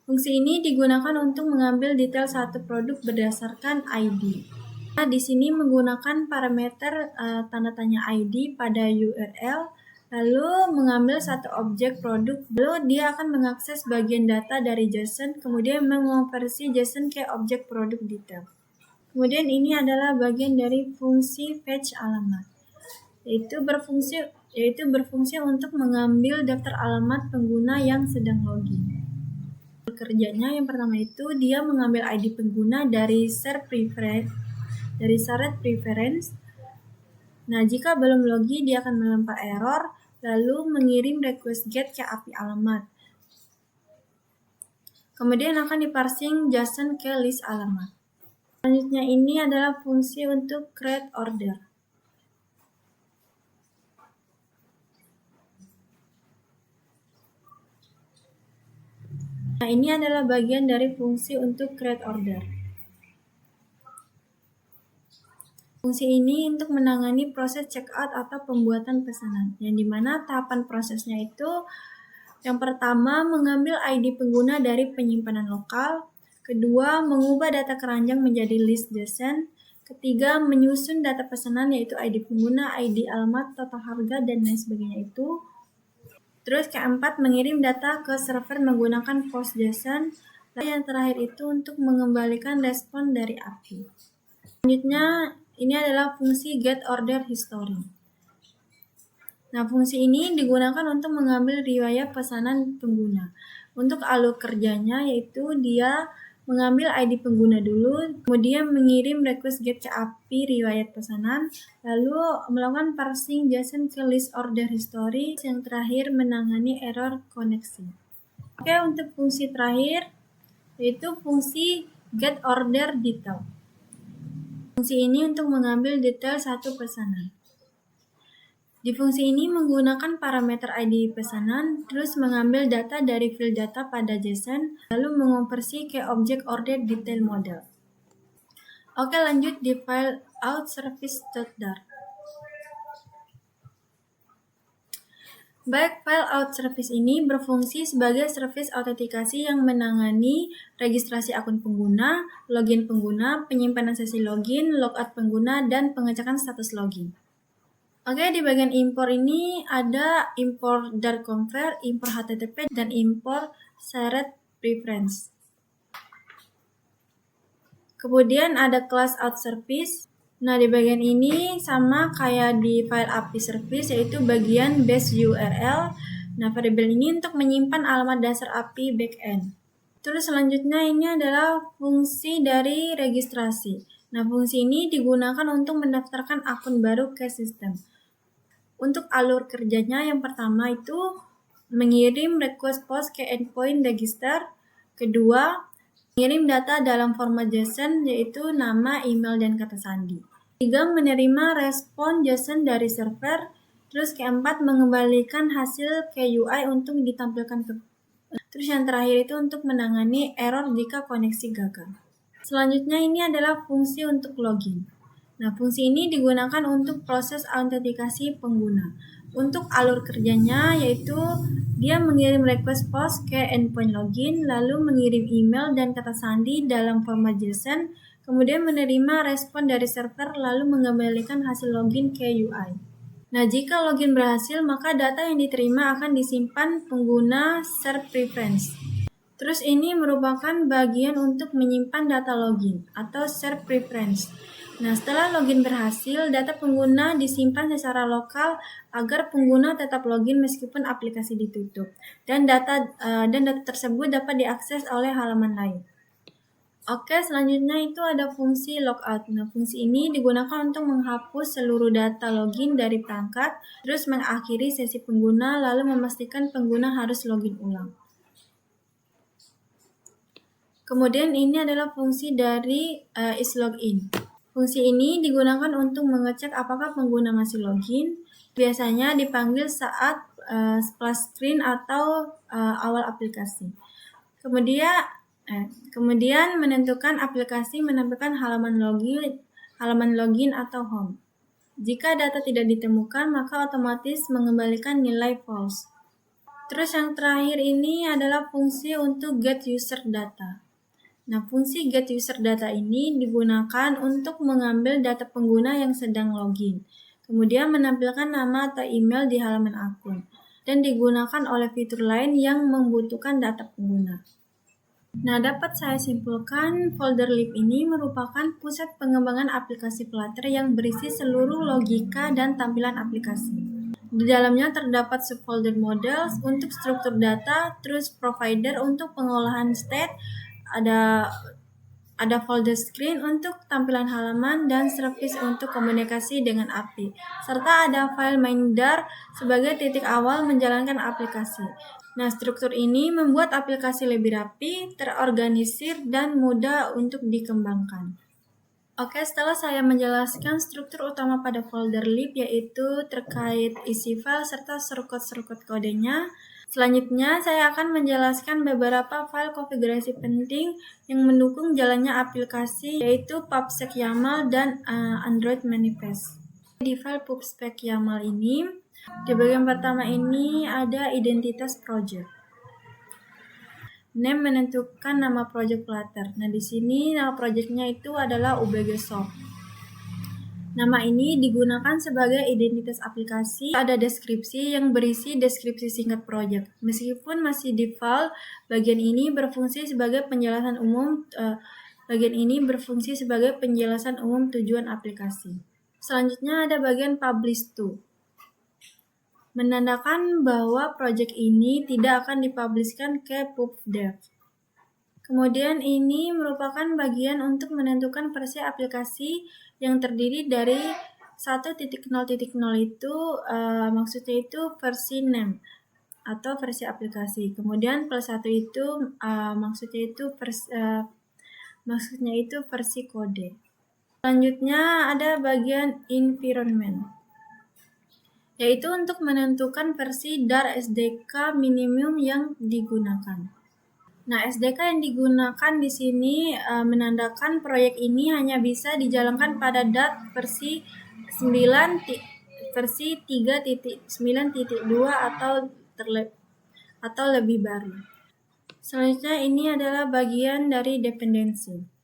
Fungsi ini digunakan untuk mengambil detail satu produk berdasarkan ID. Nah, di sini menggunakan parameter tanda tanya ID pada URL, lalu mengambil satu objek produk, lalu dia akan mengakses bagian data dari JSON, kemudian mengonversi JSON ke objek produk detail. Kemudian ini adalah bagian dari fungsi fetch alamat, yaitu berfungsi untuk mengambil daftar alamat pengguna yang sedang login. Kerjanya yang pertama itu dia mengambil ID pengguna dari shared preference. Nah, jika belum login dia akan melempar error lalu mengirim request get ke API alamat. Kemudian akan diparsing JSON ke list alamat. Selanjutnya ini adalah fungsi untuk create order. Nah, ini adalah bagian dari fungsi untuk create order. Fungsi ini untuk menangani proses checkout atau pembuatan pesanan, yang dimana tahapan prosesnya itu yang pertama mengambil ID pengguna dari penyimpanan lokal, kedua mengubah data keranjang menjadi list JSON, ketiga menyusun data pesanan yaitu ID pengguna, ID alamat, total harga, dan lain sebagainya itu. Terus keempat mengirim data ke server menggunakan post JSON. Lalu yang terakhir itu untuk mengembalikan respon dari API. Selanjutnya ini adalah fungsi get order history. Nah, fungsi ini digunakan untuk mengambil riwayat pesanan pengguna. Untuk alur kerjanya yaitu dia mengambil ID pengguna dulu, kemudian mengirim request get ke API riwayat pesanan, lalu melakukan parsing JSON ke list order history, yang terakhir menangani error koneksi. Oke, untuk fungsi terakhir yaitu fungsi get order detail. Fungsi ini untuk mengambil detail satu pesanan. Di fungsi ini menggunakan parameter ID pesanan, terus mengambil data dari field data pada JSON, lalu mengonversi ke objek order detail model. Oke, lanjut di file outService.dart. Baik, file outService ini berfungsi sebagai service autentikasi yang menangani registrasi akun pengguna, login pengguna, penyimpanan sesi login, logout pengguna, dan pengecekan status login. Oke, di bagian import ini ada import .convert, import HTTP, dan import shared preference. Kemudian ada class outService. Nah, di bagian ini sama kayak di file API service, yaitu bagian base URL. Nah, variabel ini untuk menyimpan alamat dasar API backend. Terus selanjutnya ini adalah fungsi dari registrasi. Nah, fungsi ini digunakan untuk mendaftarkan akun baru ke sistem. Untuk alur kerjanya yang pertama itu mengirim request post ke endpoint register, kedua mengirim data dalam format JSON yaitu nama, email, dan kata sandi. Ketiga menerima respon JSON dari server, terus keempat mengembalikan hasil ke UI untuk ditampilkan ke. Terus yang terakhir itu untuk menangani error jika koneksi gagal. Selanjutnya ini adalah fungsi untuk login. Nah, fungsi ini digunakan untuk proses autentikasi pengguna. Untuk alur kerjanya yaitu dia mengirim request post ke endpoint login, lalu mengirim email dan kata sandi dalam format JSON, kemudian menerima respon dari server lalu mengembalikan hasil login ke UI. Nah, jika login berhasil, maka data yang diterima akan disimpan pengguna shared preference. Terus ini merupakan bagian untuk menyimpan data login atau shared preference. Nah, setelah login berhasil, data pengguna disimpan secara lokal agar pengguna tetap login meskipun aplikasi ditutup. Dan data tersebut dapat diakses oleh halaman lain. Oke, selanjutnya itu ada fungsi logout. Nah, fungsi ini digunakan untuk menghapus seluruh data login dari perangkat, terus mengakhiri sesi pengguna, lalu memastikan pengguna harus login ulang. Kemudian ini adalah fungsi dari isLogin. Fungsi ini digunakan untuk mengecek apakah pengguna masih login. Biasanya dipanggil saat splash screen atau awal aplikasi. Kemudian menentukan aplikasi menampilkan halaman login atau home. Jika data tidak ditemukan, maka otomatis mengembalikan nilai false. Terus yang terakhir ini adalah fungsi untuk get user data. Nah, fungsi get user data ini digunakan untuk mengambil data pengguna yang sedang login, kemudian menampilkan nama atau email di halaman akun, dan digunakan oleh fitur lain yang membutuhkan data pengguna. Nah, dapat saya simpulkan, folder lib ini merupakan pusat pengembangan aplikasi Flutter yang berisi seluruh logika dan tampilan aplikasi. Di dalamnya terdapat subfolder models untuk struktur data, terus provider untuk pengolahan state, ada folder screen untuk tampilan halaman dan service untuk komunikasi dengan API, serta ada file main.dar sebagai titik awal menjalankan aplikasi. Nah, struktur ini membuat aplikasi lebih rapi, terorganisir, dan mudah untuk dikembangkan. Oke, setelah saya menjelaskan struktur utama pada folder lib, yaitu terkait isi file serta serukut-serukut kodenya, selanjutnya saya akan menjelaskan beberapa file konfigurasi penting yang mendukung jalannya aplikasi, yaitu pubspec YAML dan Android manifest. Di file pubspec YAML ini, di bagian pertama ini ada identitas project. Name menentukan nama project Flutter. Nah, di sini nama projectnya itu adalah UBG Shop. Nama ini digunakan sebagai identitas aplikasi. Ada deskripsi yang berisi deskripsi singkat project. Meskipun masih default, bagian ini berfungsi sebagai penjelasan umum. Tujuan aplikasi. Selanjutnya ada bagian publish to, menandakan bahwa project ini tidak akan dipublishkan ke pubdev. Kemudian ini merupakan bagian untuk menentukan versi aplikasi yang terdiri dari 1.0.0 itu maksudnya itu versi name atau versi aplikasi. Kemudian +1 itu maksudnya itu versi kode. Selanjutnya ada bagian environment, yaitu untuk menentukan versi dar SDK minimum yang digunakan. Nah, SDK yang digunakan di sini menandakan proyek ini hanya bisa dijalankan pada dar versi 3.9.2 atau lebih baru. Selanjutnya ini adalah bagian dari dependensi.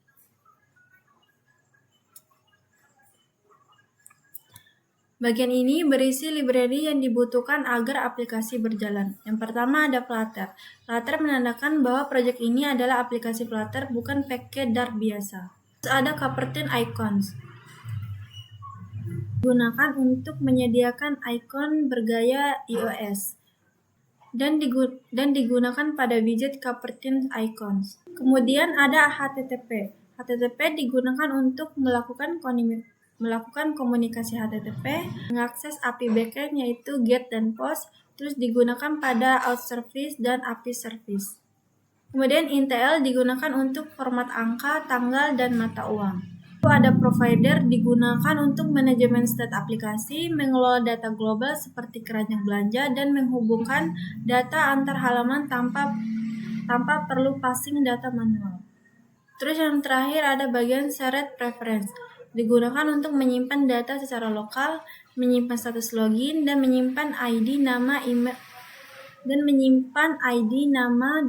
Bagian ini berisi library yang dibutuhkan agar aplikasi berjalan. Yang pertama ada Flutter. Flutter menandakan bahwa proyek ini adalah aplikasi Flutter, bukan pakai Dart biasa. Terus ada Cupertine Icons. Digunakan untuk menyediakan icon bergaya iOS dan digunakan pada widget Cupertine Icons. Kemudian ada HTTP. HTTP digunakan untuk melakukan komunikasi HTTP, mengakses API backend yaitu GET dan POST, terus digunakan pada out service dan API service. Kemudian INTL digunakan untuk format angka, tanggal, dan mata uang. Ada provider digunakan untuk manajemen state aplikasi, mengelola data global seperti keranjang belanja, dan menghubungkan data antar halaman tanpa perlu passing data manual. Terus yang terakhir ada bagian shared preference. Digunakan untuk menyimpan data secara lokal, menyimpan status login, dan menyimpan ID, nama,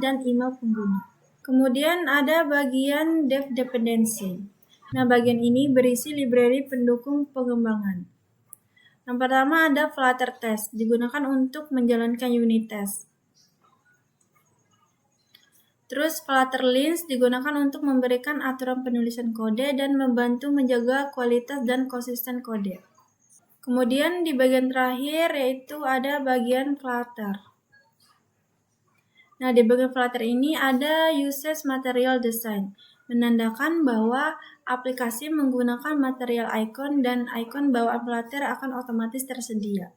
dan email pengguna. Kemudian ada bagian dev dependency. Nah, bagian ini berisi library pendukung pengembangan. Yang pertama ada Flutter Test, digunakan untuk menjalankan unit test. Terus Flutter Lines digunakan untuk memberikan aturan penulisan kode dan membantu menjaga kualitas dan konsisten kode. Kemudian di bagian terakhir yaitu ada bagian Flutter. Nah, di bagian Flutter ini ada Usage Material Design, menandakan bahwa aplikasi menggunakan material icon dan icon bawaan Flutter akan otomatis tersedia.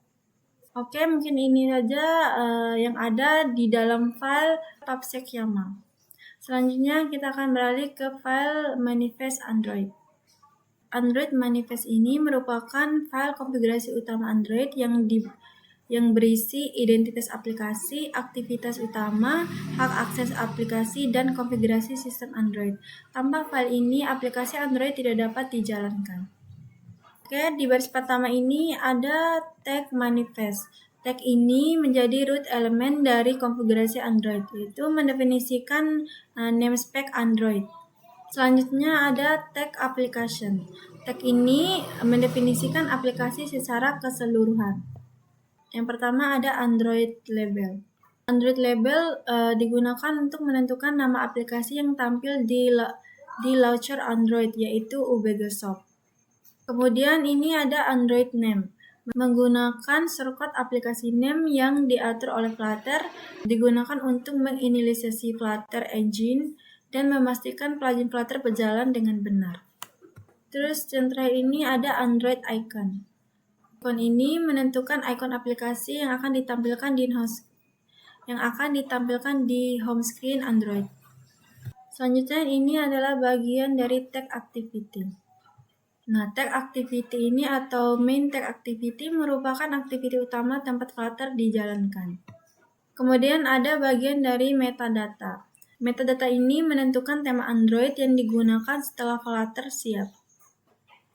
Oke, mungkin ini saja yang ada di dalam file pubspec YAML. Selanjutnya kita akan beralih ke file manifest Android. Android manifest ini merupakan file konfigurasi utama Android yang berisi identitas aplikasi, aktivitas utama, hak akses aplikasi, dan konfigurasi sistem Android. Tanpa file ini, aplikasi Android tidak dapat dijalankan. Oke, di baris pertama ini ada tag manifest. Tag ini menjadi root elemen dari konfigurasi Android, yaitu mendefinisikan namespec Android. Selanjutnya ada tag application. Tag ini mendefinisikan aplikasi secara keseluruhan. Yang pertama ada Android label. Android label digunakan untuk menentukan nama aplikasi yang tampil di launcher Android, yaitu UBGSoft. Kemudian ini ada Android name. Menggunakan shortcut aplikasi name yang diatur oleh Flutter, digunakan untuk menginisialisasi Flutter Engine dan memastikan plugin Flutter berjalan dengan benar. Terus yang terakhir ini ada Android icon. Icon ini menentukan ikon aplikasi yang akan ditampilkan di home screen Android. Selanjutnya ini adalah bagian dari tag activity. Nah, tag activity ini atau main tag activity merupakan aktiviti utama tempat Flutter dijalankan. Kemudian ada bagian dari metadata. Metadata ini menentukan tema Android yang digunakan setelah Flutter siap.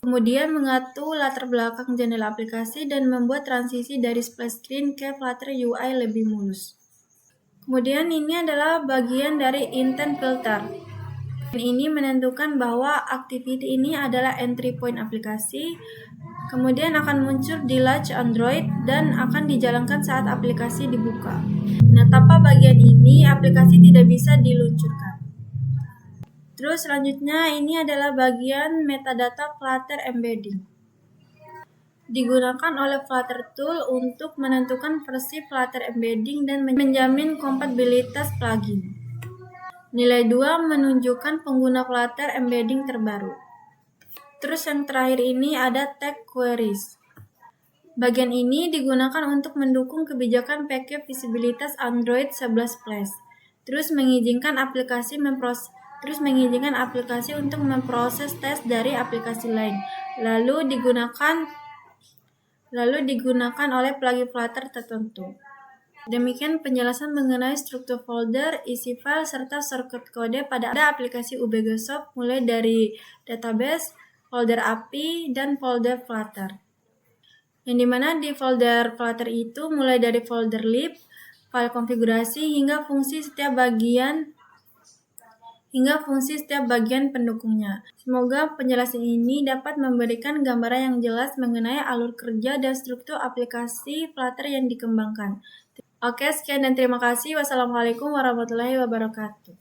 Kemudian mengatur latar belakang jendela aplikasi dan membuat transisi dari splash screen ke Flutter UI lebih mulus. Kemudian ini adalah bagian dari intent filter. Ini menentukan bahwa activity ini adalah entry point aplikasi, kemudian akan muncul di launch Android dan akan dijalankan saat aplikasi dibuka. Nah, tanpa bagian ini aplikasi tidak bisa diluncurkan. Terus selanjutnya ini adalah bagian metadata Flutter embedding. Digunakan oleh Flutter Tool untuk menentukan versi Flutter embedding dan menjamin kompatibilitas plugin. Nilai 2 menunjukkan pengguna Flutter embedding terbaru. Terus yang terakhir ini ada tag queries. Bagian ini digunakan untuk mendukung kebijakan pakai visibilitas Android 11 Plus. Terus mengizinkan aplikasi untuk memproses tes dari aplikasi lain. Lalu digunakan oleh plugin Flutter tertentu. Demikian penjelasan mengenai struktur folder, isi file, serta shortcut kode pada aplikasi UBGSoft mulai dari database, folder API, dan folder Flutter. Yang dimana di folder Flutter itu mulai dari folder lib, file konfigurasi, hingga fungsi setiap bagian pendukungnya. Semoga penjelasan ini dapat memberikan gambaran yang jelas mengenai alur kerja dan struktur aplikasi Flutter yang dikembangkan. Oke, sekian dan terima kasih. Wassalamualaikum warahmatullahi wabarakatuh.